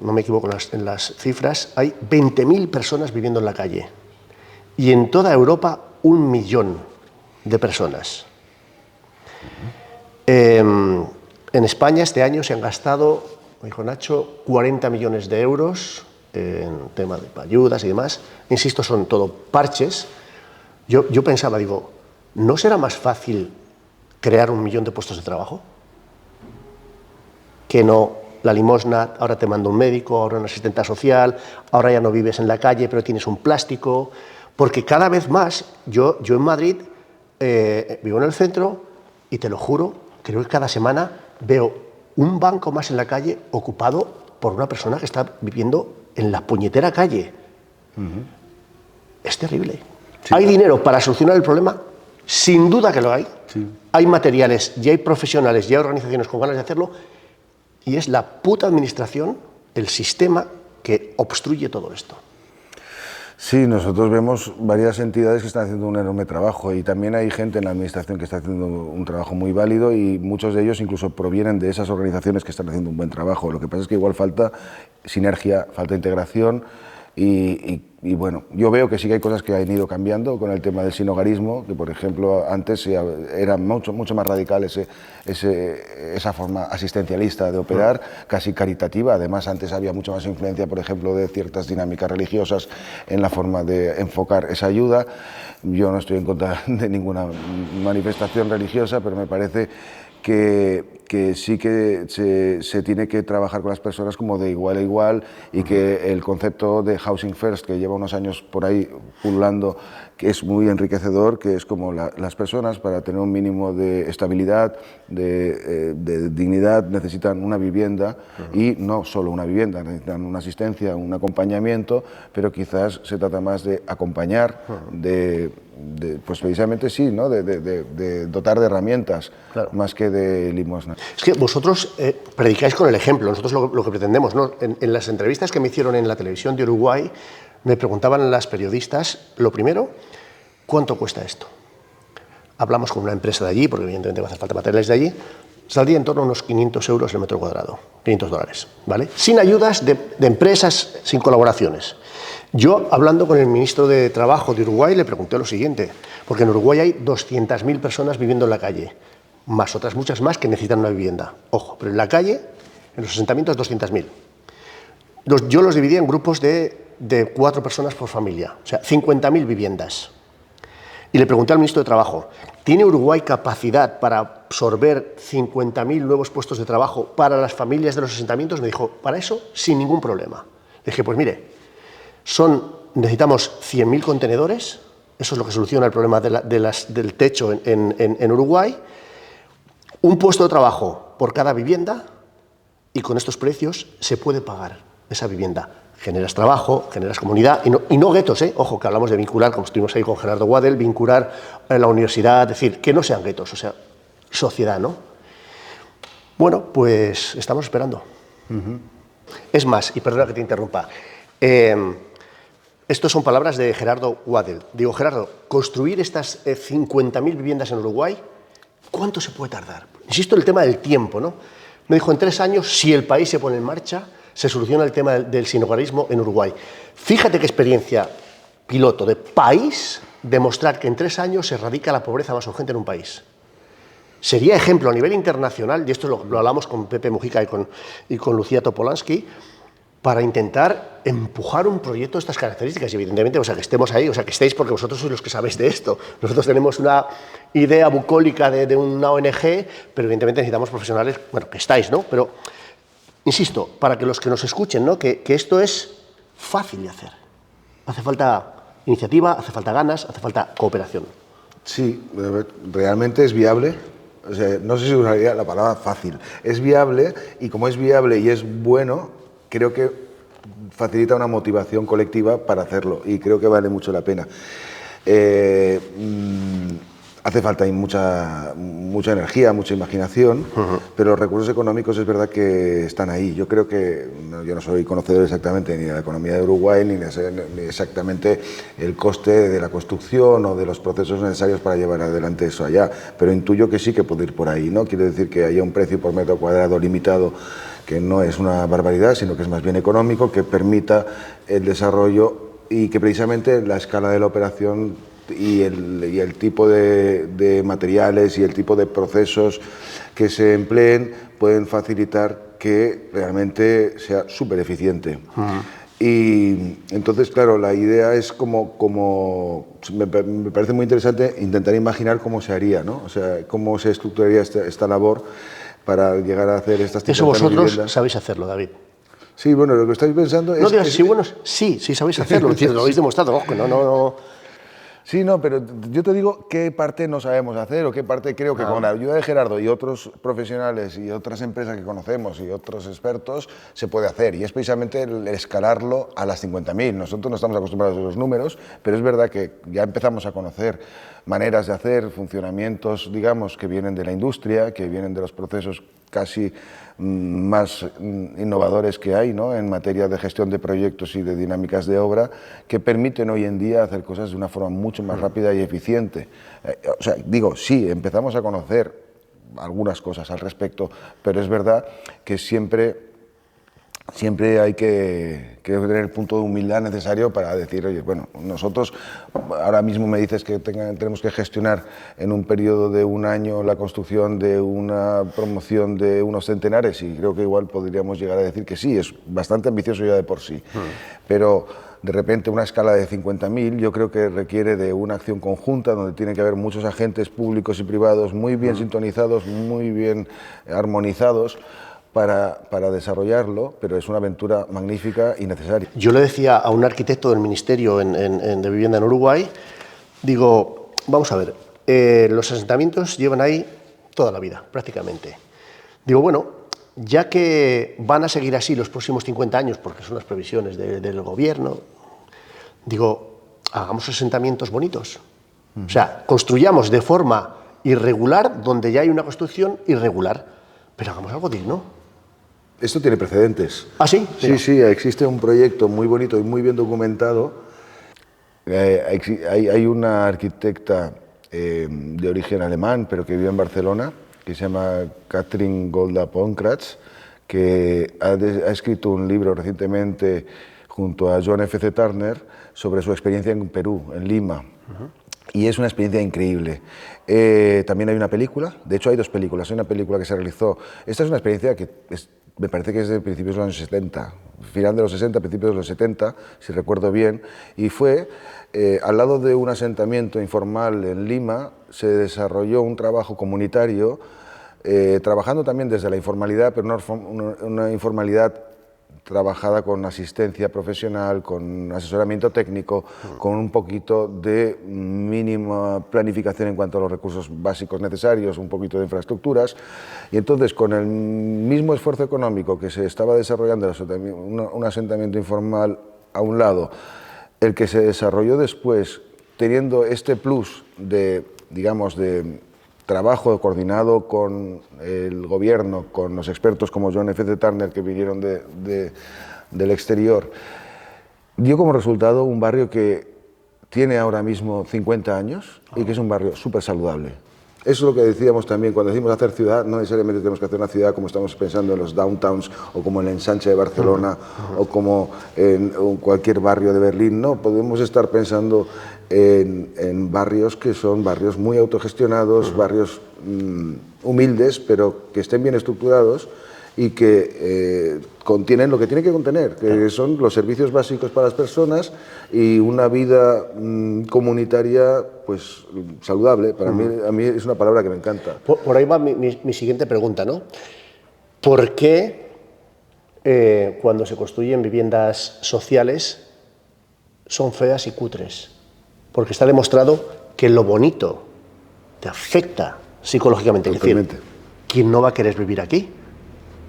no me equivoco en las cifras, hay 20.000 personas viviendo en la calle, y en toda Europa 1 millón de personas. En España este año se han gastado, dijo Nacho, 40 millones de euros en tema de ayudas y demás. Insisto, son todo parches. Yo pensaba, digo, ¿no será más fácil crear 1 millón de puestos de trabajo? Que no la limosna, ahora te manda un médico, ahora una asistenta social, ahora ya no vives en la calle, pero tienes un plástico. Porque cada vez más, yo en Madrid vivo en el centro y te lo juro, creo que cada semana veo un banco más en la calle ocupado por una persona que está viviendo en la puñetera calle. Es terrible. Sí. ¿Hay dinero para solucionar el problema? Sin duda que lo hay. Sí. Hay materiales, y hay profesionales, y hay organizaciones con ganas de hacerlo, y es la puta administración, el sistema, que obstruye todo esto. Sí, nosotros vemos varias entidades que están haciendo un enorme trabajo y también hay gente en la administración que está haciendo un trabajo muy válido y muchos de ellos incluso provienen de esas organizaciones que están haciendo un buen trabajo. Lo que pasa es que igual falta sinergia, falta integración Y bueno, yo veo que sí que hay cosas que han ido cambiando con el tema del sinhogarismo, que por ejemplo antes era mucho más radical esa forma asistencialista de operar, casi caritativa. Además antes había mucha más influencia, por ejemplo, de ciertas dinámicas religiosas en la forma de enfocar esa ayuda. Yo no estoy en contra de ninguna manifestación religiosa, pero me parece que sí que se tiene que trabajar con las personas como de igual a igual, y que el concepto de Housing First, que lleva unos años por ahí pululando, que es muy enriquecedor, que es como las personas, para tener un mínimo de estabilidad, de dignidad, necesitan una vivienda, y no solo una vivienda, necesitan una asistencia, un acompañamiento, pero quizás se trata más de acompañar, pues precisamente sí, ¿no? de dotar de herramientas, claro, más que de limosna. Es que vosotros predicáis con el ejemplo. Nosotros lo que pretendemos, ¿no? En las entrevistas que me hicieron en la televisión de Uruguay, me preguntaban las periodistas, lo primero, ¿cuánto cuesta esto? Hablamos con una empresa de allí, porque evidentemente va a hacer falta materiales de allí, saldría en torno a unos 500 euros el metro cuadrado, 500 dólares, ¿vale? Sin ayudas de empresas, sin colaboraciones. Yo, hablando con el ministro de Trabajo de Uruguay, le pregunté lo siguiente, porque en Uruguay hay 200.000 personas viviendo en la calle, más otras muchas más que necesitan una vivienda. Ojo, pero en la calle, en los asentamientos, 200.000. Yo los dividí en grupos de 4 personas por familia, o sea, 50.000 viviendas. Y le pregunté al ministro de Trabajo, ¿tiene Uruguay capacidad para absorber 50.000 nuevos puestos de trabajo para las familias de los asentamientos? Me dijo, para eso, sin ningún problema. Le dije, pues mire, necesitamos 100.000 contenedores, eso es lo que soluciona el problema del techo en Uruguay, un puesto de trabajo por cada vivienda, y con estos precios se puede pagar esa vivienda. Generas trabajo, generas comunidad, y no guetos, ojo, que hablamos de vincular, como estuvimos ahí con Gerardo Waddell, vincular la universidad, es decir, que no sean guetos, o sea, sociedad, ¿no? Bueno, pues estamos esperando. Es más, y perdona que te interrumpa, estas son palabras de Gerardo Waddell. Digo, Gerardo, construir estas 50.000 viviendas en Uruguay, ¿cuánto se puede tardar? Insisto en el tema del tiempo, ¿no? Me dijo, en 3 años, si el país se pone en marcha, se soluciona el tema del sinhogarismo en Uruguay. Fíjate qué experiencia piloto de país, demostrar que en 3 años se erradica la pobreza más urgente en un país. Sería ejemplo a nivel internacional, y esto lo hablamos con Pepe Mujica y con Lucía Topolansky, para intentar empujar un proyecto de estas características. Y evidentemente, o sea, que estemos ahí, o sea, que estéis, porque vosotros sois los que sabéis de esto. Nosotros tenemos una idea bucólica de una ONG, pero evidentemente necesitamos profesionales, bueno, que estáis, ¿no? Pero, insisto, para que los que nos escuchen, ¿no? Que esto es fácil de hacer. Hace falta iniciativa, hace falta ganas, hace falta cooperación. Sí, realmente es viable. O sea, no sé si usaría la palabra fácil. Es viable, y como es viable y es bueno, creo que facilita una motivación colectiva para hacerlo, y creo que vale mucho la pena. Hace falta mucha energía, mucha imaginación, pero los recursos económicos es verdad que están ahí. Yo creo que, yo no soy conocedor exactamente ni de la economía de Uruguay, ni exactamente el coste de la construcción o de los procesos necesarios para llevar adelante eso allá, pero intuyo que sí que puede ir por ahí, ¿no? Quiere decir que haya un precio por metro cuadrado limitado, que no es una barbaridad, sino que es más bien económico, que permita el desarrollo, y que precisamente la escala de la operación y el tipo de materiales y el tipo de procesos que se empleen pueden facilitar que realmente sea súper eficiente. Y entonces, claro, la idea es me parece muy interesante intentar imaginar cómo se haría, ¿no? O sea, cómo se estructuraría esta labor para llegar a hacer estas Eso vosotros sabéis hacerlo, David. Sí, bueno, lo que estáis pensando es... No digas, sí, bueno, sí sabéis hacerlo, lo habéis demostrado, ojo, no... Sí, no, pero yo te digo qué parte no sabemos hacer, o qué parte creo que con la ayuda de Gerardo y otros profesionales y otras empresas que conocemos y otros expertos se puede hacer, y es precisamente el escalarlo a las 50.000. Nosotros no estamos acostumbrados a los números, pero es verdad que ya empezamos a conocer maneras de hacer, funcionamientos, digamos, que vienen de la industria, que vienen de los procesos casi más innovadores que hay, ¿no?, en materia de gestión de proyectos y de dinámicas de obra, que permiten hoy en día hacer cosas de una forma mucho más rápida y eficiente. O sea, digo, sí, empezamos a conocer algunas cosas al respecto, pero es verdad que siempre siempre hay que tener el punto de humildad necesario para decir, oye, bueno, nosotros ahora mismo me dices que tenemos que gestionar en un periodo de un año la construcción de una promoción de unos centenares, y creo que igual podríamos llegar a decir que sí, es bastante ambicioso ya de por sí, pero de repente una escala de 50.000 yo creo que requiere de una acción conjunta donde tiene que haber muchos agentes públicos y privados muy bien sintonizados, muy bien armonizados, para desarrollarlo, pero es una aventura magnífica y necesaria. Yo le decía a un arquitecto del Ministerio de Vivienda en Uruguay, digo, vamos a ver, los asentamientos llevan ahí toda la vida, prácticamente. Digo, bueno, ya que van a seguir así los próximos 50 años, porque son las previsiones del gobierno, digo, hagamos asentamientos bonitos. O sea, construyamos de forma irregular donde ya hay una construcción irregular, pero hagamos algo digno. Esto tiene precedentes. ¿Ah, sí? Sí, sí, existe un proyecto muy bonito y muy bien documentado. Hay una arquitecta de origen alemán, pero que vive en Barcelona, que se llama Katrin Golda-Pankratz, que ha escrito un libro recientemente junto a John F.C. Turner sobre su experiencia en Perú, en Lima. Y es una experiencia increíble. También hay una película, de hecho hay dos películas, hay una película que se realizó. Esta es una experiencia que me parece que es de principios de los años 70, final de los 60, principios de los 70, si recuerdo bien, y fue al lado de un asentamiento informal en Lima, se desarrolló un trabajo comunitario, trabajando también desde la informalidad, pero una informalidad trabajada con asistencia profesional, con asesoramiento técnico, con un poquito de mínima planificación en cuanto a los recursos básicos necesarios, un poquito de infraestructuras, y entonces con el mismo esfuerzo económico que se estaba desarrollando un asentamiento informal a un lado, el que se desarrolló después, teniendo este plus de, digamos, de trabajo coordinado con el gobierno, con los expertos como John F.C. Turner que vinieron del exterior, dio como resultado un barrio que tiene ahora mismo 50 años y que es un barrio súper saludable. Eso es lo que decíamos también, cuando decimos hacer ciudad, no necesariamente tenemos que hacer una ciudad como estamos pensando en los downtowns o como en el ensanche de Barcelona o como en cualquier barrio de Berlín, no, podemos estar pensando en barrios que son barrios muy autogestionados, barrios humildes, pero que estén bien estructurados y que contienen lo que tienen que contener, que son los servicios básicos para las personas y una vida comunitaria pues saludable. Para mí, a mí es una palabra que me encanta. Por ahí va mi siguiente pregunta, ¿no? ¿Por qué cuando se construyen viviendas sociales son feas y cutres? Porque está demostrado que lo bonito te afecta psicológicamente. Totalmente. Es decir, ¿quién no va a querer vivir aquí?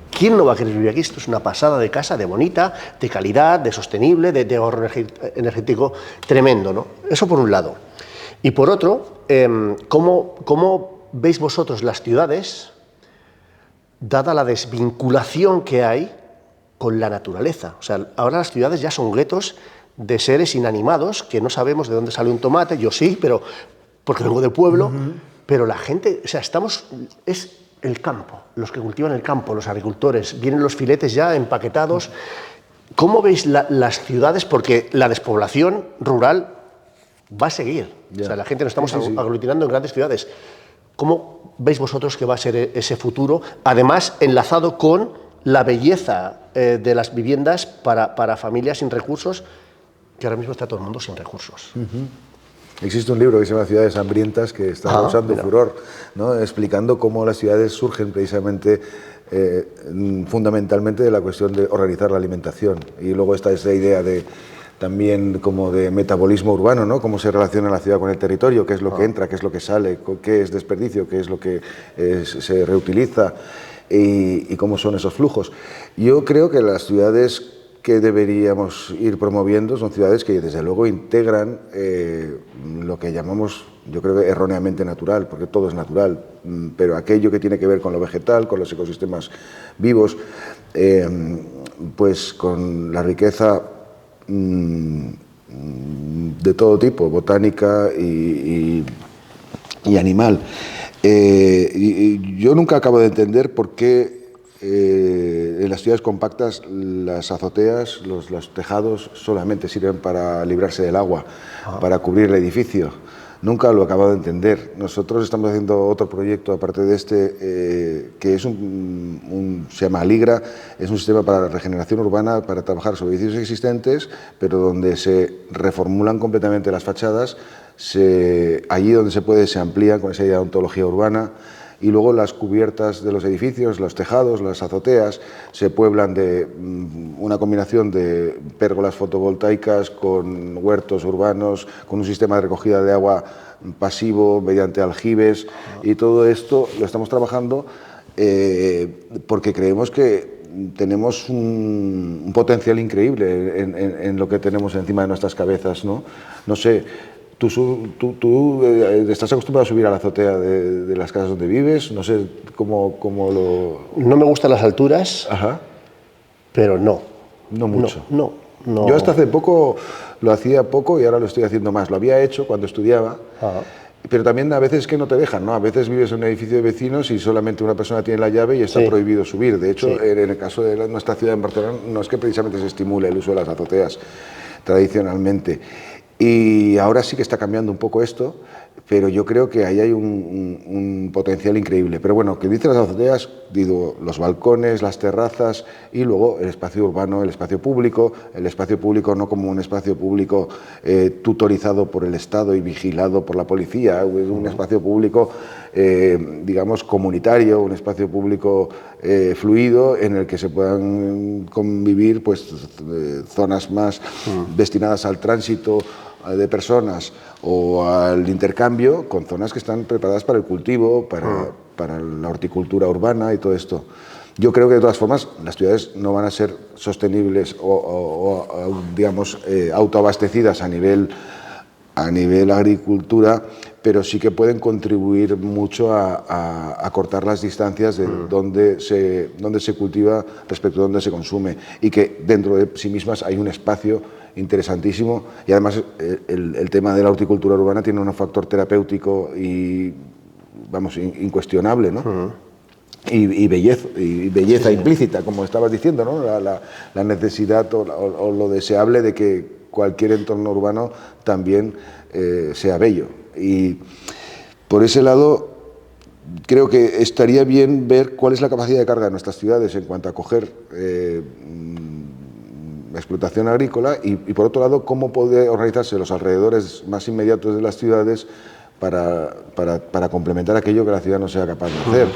¿Quién no va a querer vivir aquí? Esto es una pasada de casa, de bonita, de calidad, de sostenible, de ahorro energético tremendo, ¿no? Eso por un lado. Y por otro, ¿cómo veis vosotros las ciudades, dada la desvinculación que hay con la naturaleza? O sea, ahora las ciudades ya son guetos de seres inanimados, que no sabemos de dónde sale un tomate, yo sí, pero porque vengo del pueblo, pero la gente, o sea, es el campo, los que cultivan el campo, los agricultores, vienen los filetes ya empaquetados. ¿Cómo veis las ciudades? Porque la despoblación rural va a seguir. O sea, la gente nos estamos aglutinando en grandes ciudades. ¿Cómo veis vosotros que va a ser ese futuro? Además, enlazado con la belleza de las viviendas para familias sin recursos, que ahora mismo está todo el mundo sin recursos. Existe un libro que se llama Ciudades hambrientas que está causando furor, ¿no? Explicando cómo las ciudades surgen precisamente, fundamentalmente de la cuestión de organizar la alimentación. Y luego está esa idea de también como de metabolismo urbano, ¿no? Cómo se relaciona la ciudad con el territorio, qué es lo que entra, qué es lo que sale, qué es desperdicio, qué es lo que se reutiliza y cómo son esos flujos. Yo creo que las ciudades que deberíamos ir promoviendo son ciudades que desde luego integran lo que llamamos, yo creo que erróneamente natural, porque todo es natural, pero aquello que tiene que ver con lo vegetal, con los ecosistemas vivos, pues con la riqueza de todo tipo, botánica y animal. Yo nunca acabo de entender por qué en las ciudades compactas las azoteas, los tejados solamente sirven para librarse del agua, para cubrir el edificio. Nunca lo he acabado de entender. Nosotros estamos haciendo otro proyecto, aparte de este, que es se llama Aligra, es un sistema para la regeneración urbana, para trabajar sobre edificios existentes, pero donde se reformulan completamente las fachadas, allí donde se puede se amplían con esa idea de ontología urbana, y luego las cubiertas de los edificios, los tejados, las azoteas, se pueblan de una combinación de pérgolas fotovoltaicas con huertos urbanos, con un sistema de recogida de agua pasivo mediante aljibes, y todo esto lo estamos trabajando porque creemos que tenemos un potencial increíble en lo que tenemos encima de nuestras cabezas, ¿no? No sé, ¿Tú estás acostumbrado a subir a la azotea de las casas donde vives? No sé cómo lo... No me gustan las alturas, Ajá. Pero no. No mucho. No. Yo hasta hace poco lo hacía poco y ahora lo estoy haciendo más. Lo había hecho cuando estudiaba, pero también a veces es que no te dejan, ¿no? A veces vives en un edificio de vecinos y solamente una persona tiene la llave y está prohibido subir. De hecho, en el caso de nuestra ciudad en Barcelona, no es que precisamente se estimule el uso de las azoteas tradicionalmente. Y ahora sí que está cambiando un poco esto, pero yo creo que ahí hay un potencial increíble. Pero bueno, que dice las azoteas, digo, los balcones, las terrazas y luego el espacio urbano, el espacio público no como un espacio público tutorizado por el Estado y vigilado por la policía, un espacio público, digamos, comunitario, un espacio público fluido en el que se puedan convivir pues, zonas más destinadas al tránsito de personas o al intercambio con zonas que están preparadas para el cultivo, para la horticultura urbana y todo esto. Yo creo que de todas formas las ciudades no van a ser sostenibles o digamos, autoabastecidas a nivel agricultura, pero sí que pueden contribuir mucho a cortar las distancias de dónde se cultiva respecto a dónde se consume, y que dentro de sí mismas hay un espacio interesantísimo, y además el tema de la horticultura urbana tiene un factor terapéutico y, vamos, incuestionable, ¿no? Y belleza implícita, como estabas diciendo, ¿no? La necesidad o lo deseable de que cualquier entorno urbano también sea bello. Y por ese lado creo que estaría bien ver cuál es la capacidad de carga de nuestras ciudades en cuanto a acoger explotación agrícola y por otro lado cómo puede organizarse los alrededores más inmediatos de las ciudades para complementar aquello que la ciudad no sea capaz de hacer.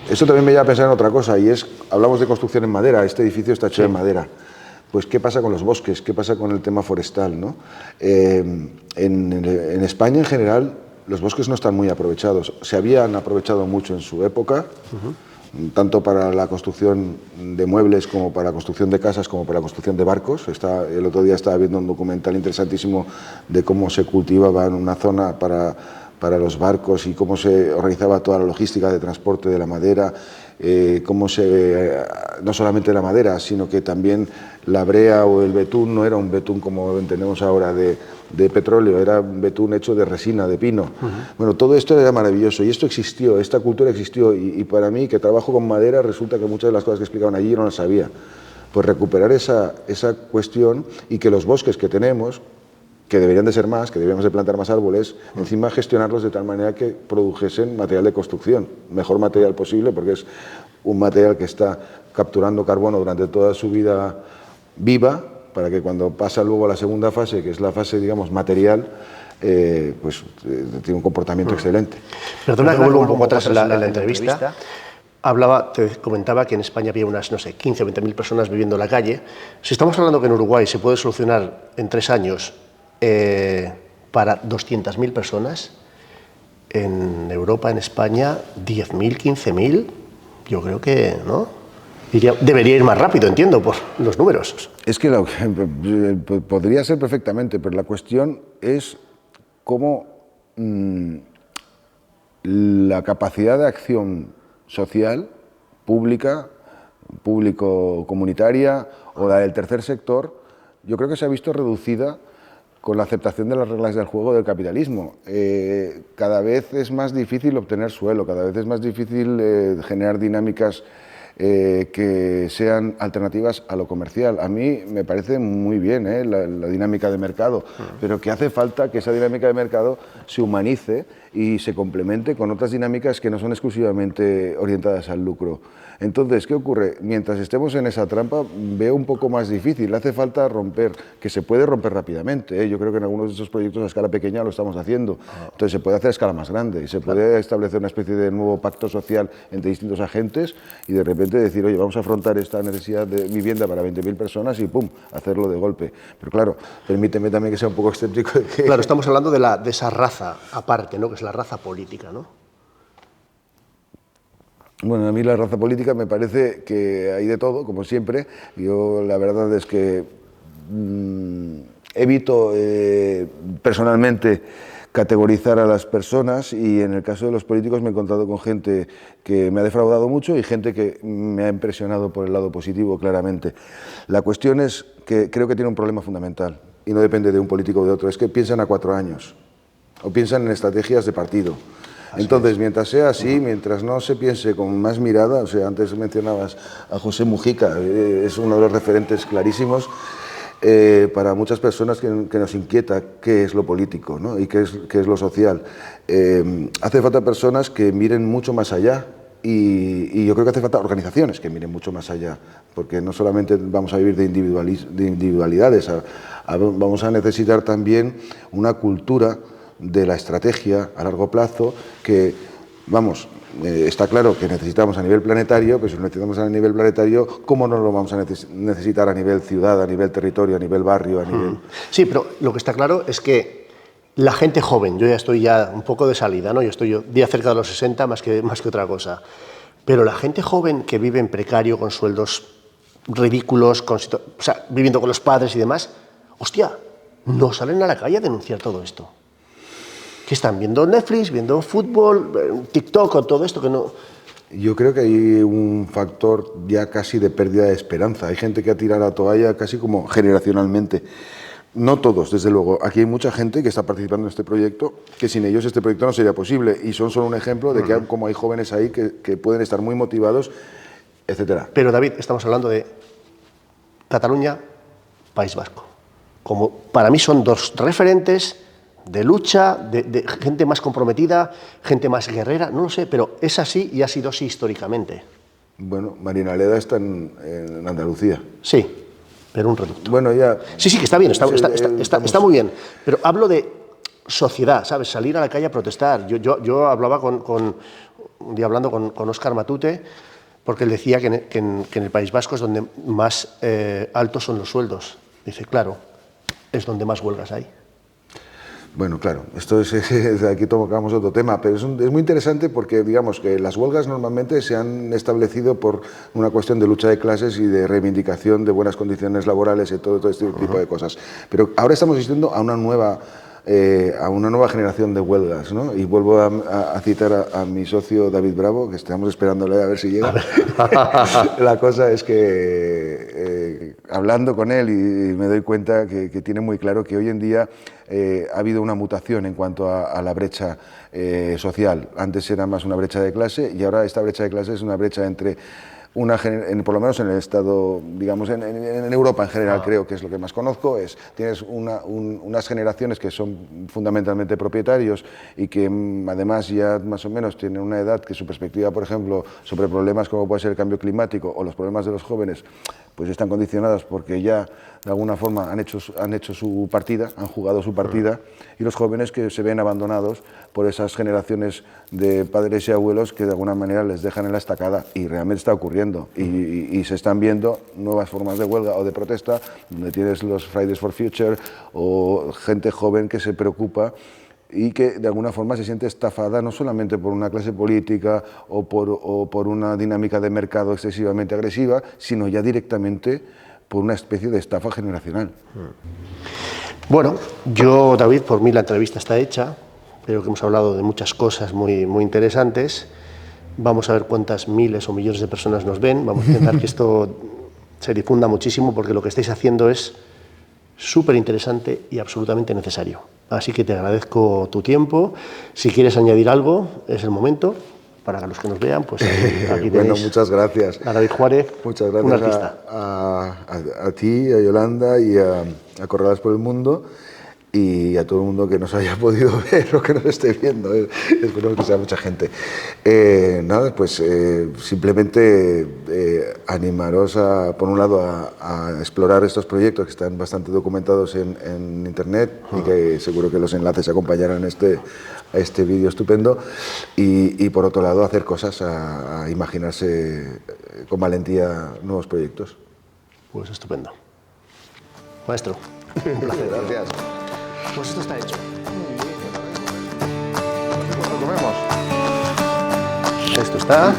Eso también me lleva a pensar en otra cosa, y es, hablamos de construcción en madera, este edificio está hecho de madera. Pues, ¿qué pasa con los bosques? ¿Qué pasa con el tema forestal, ¿no? En España, en general, los bosques no están muy aprovechados. Se habían aprovechado mucho en su época, tanto para la construcción de muebles, como para la construcción de casas, como para la construcción de barcos. El otro día estaba viendo un documental interesantísimo de cómo se cultivaba en una zona para los barcos y cómo se organizaba toda la logística de transporte de la madera, no solamente la madera, sino que también la brea o el betún no era un betún como entendemos ahora de petróleo, era un betún hecho de resina, de pino. Bueno, todo esto era maravilloso y esto existió, esta cultura existió, y para mí, que trabajo con madera, resulta que muchas de las cosas que explicaban allí yo no las sabía. Pues recuperar esa cuestión, y que los bosques que tenemos, que deberían de ser más, que deberíamos de plantar más árboles, encima gestionarlos de tal manera que produjesen material de construcción, mejor material posible, porque es un material que está capturando carbono durante toda su vida viva, para que cuando pasa luego a la segunda fase, que es la fase, digamos, material, tiene un comportamiento excelente. Perdona que vuelvo un poco atrás en la entrevista. Te comentaba que en España había unas, 15 o 20.000 personas viviendo en la calle. Si estamos hablando que en Uruguay se puede solucionar en 3 años para 200.000 personas, en Europa, en España, 10.000, 15.000, yo creo que, ¿no? Debería ir más rápido, entiendo, por los números. Es que podría ser perfectamente, pero la cuestión es cómo la capacidad de acción social, pública, público-comunitaria o la del tercer sector, yo creo que se ha visto reducida con la aceptación de las reglas del juego del capitalismo. Cada vez es más difícil obtener suelo, cada vez es más difícil generar dinámicas que sean alternativas a lo comercial. A mí me parece muy bien la dinámica de mercado, pero que hace falta que esa dinámica de mercado se humanice y se complemente con otras dinámicas que no son exclusivamente orientadas al lucro. Entonces, ¿qué ocurre? Mientras estemos en esa trampa, veo un poco más difícil. Hace falta romper, que se puede romper rápidamente, ¿eh? Yo creo que en algunos de estos proyectos a escala pequeña lo estamos haciendo. Entonces, se puede hacer a escala más grande y se puede establecer una especie de nuevo pacto social entre distintos agentes y de repente decir, oye, vamos a afrontar esta necesidad de vivienda para 20.000 personas y ¡pum!, hacerlo de golpe. Pero claro, permíteme también que sea un poco excéntrico. Claro, estamos hablando de esa raza aparte, ¿no?, que es la raza política, ¿no? Bueno, a mí la raza política me parece que hay de todo, como siempre. Yo la verdad es que evito personalmente categorizar a las personas y en el caso de los políticos me he encontrado con gente que me ha defraudado mucho y gente que me ha impresionado por el lado positivo, claramente. La cuestión es que creo que tiene un problema fundamental y no depende de un político o de otro, es que piensan a 4 años o piensan en estrategias de partido. Entonces, mientras sea así, mientras no se piense con más mirada, o sea, antes mencionabas a José Mujica, es uno de los referentes clarísimos para muchas personas que nos inquieta qué es lo político, ¿no?, y qué es lo social. Hace falta personas que miren mucho más allá y yo creo que hace falta organizaciones que miren mucho más allá, porque no solamente vamos a vivir de individualidades, vamos a necesitar también una cultura de la estrategia a largo plazo que, vamos, está claro que necesitamos a nivel planetario, pero si lo necesitamos a nivel planetario, ¿cómo no lo vamos a necesitar a nivel ciudad, a nivel territorio, a nivel barrio, a nivel...? Sí, pero lo que está claro es que la gente joven, yo ya estoy un poco de salida, ¿no? Yo estoy ya cerca de los 60 más que otra cosa, pero la gente joven que vive en precario, con sueldos ridículos, o sea, viviendo con los padres y demás, hostia, no salen a la calle a denunciar todo esto. Que están viendo Netflix, viendo fútbol, TikTok o todo esto que no... Yo creo que hay un factor ya casi de pérdida de esperanza. Hay gente que ha tirado la toalla casi como generacionalmente. No todos, desde luego. Aquí hay mucha gente que está participando en este proyecto, que sin ellos este proyecto no sería posible. Y son solo un ejemplo de que como hay jóvenes ahí que pueden estar muy motivados, etcétera. Pero David, estamos hablando de Cataluña, País Vasco. Como para mí son dos referentes de lucha, de gente más comprometida, gente más guerrera, no lo sé, pero es así y ha sido así históricamente. Bueno, Marina Leda está en Andalucía. Sí, pero un reducto. Bueno, ya... Sí, que está bien, está muy bien, pero hablo de sociedad, ¿sabes? Salir a la calle a protestar. Yo hablaba un día hablando con Óscar Matute, porque él decía que en el País Vasco es donde más altos son los sueldos. Dice, claro, es donde más huelgas hay. Bueno, claro, esto aquí tocamos otro tema, pero es muy interesante porque, digamos, que las huelgas normalmente se han establecido por una cuestión de lucha de clases y de reivindicación de buenas condiciones laborales y todo este tipo de cosas. Pero ahora estamos asistiendo a una nueva generación de huelgas, ¿no? Y vuelvo a citar a mi socio David Bravo, que estamos esperándole a ver si llega. La cosa es que hablando con él y me doy cuenta que tiene muy claro que hoy en día ha habido una mutación en cuanto a la brecha social. Antes era más una brecha de clase y ahora esta brecha de clase es una brecha entre por lo menos en el Estado, digamos, en Europa en general, creo que es lo que más conozco, tienes unas generaciones que son fundamentalmente propietarios y que además ya más o menos tienen una edad que su perspectiva, por ejemplo, sobre problemas como puede ser el cambio climático o los problemas de los jóvenes, pues están condicionadas porque ya de alguna forma han hecho su partida, han jugado su partida, y los jóvenes que se ven abandonados por esas generaciones de padres y abuelos que de alguna manera les dejan en la estacada, y realmente está ocurriendo, y se están viendo nuevas formas de huelga o de protesta, donde tienes los Fridays for Future o gente joven que se preocupa y que de alguna forma se siente estafada no solamente por una clase política o por una dinámica de mercado excesivamente agresiva, sino ya directamente por una especie de estafa generacional. Bueno, David, por mí la entrevista está hecha, creo que hemos hablado de muchas cosas muy, muy interesantes. Vamos a ver cuántas miles o millones de personas nos ven, vamos a intentar que esto se difunda muchísimo, porque lo que estáis haciendo es súper interesante y absolutamente necesario. Así que te agradezco tu tiempo. Si quieres añadir algo, es el momento. para los que nos vean, pues aquí Bueno, tenéis muchas gracias. a David Juárez, Muchas un gracias artista. a ti, a Yolanda y a Corraladas por el Mundo, y a todo el mundo que nos haya podido ver o que nos esté viendo. Espero que sea mucha gente. Nada, pues simplemente animaros, por un lado, a explorar estos proyectos que están bastante documentados en Internet y que seguro que los enlaces acompañarán a este vídeo estupendo. Y por otro lado, hacer cosas, a imaginarse con valentía nuevos proyectos. Pues estupendo. Maestro, un placer. Gracias. Pues esto está hecho. ¿Lo comemos? Esto está.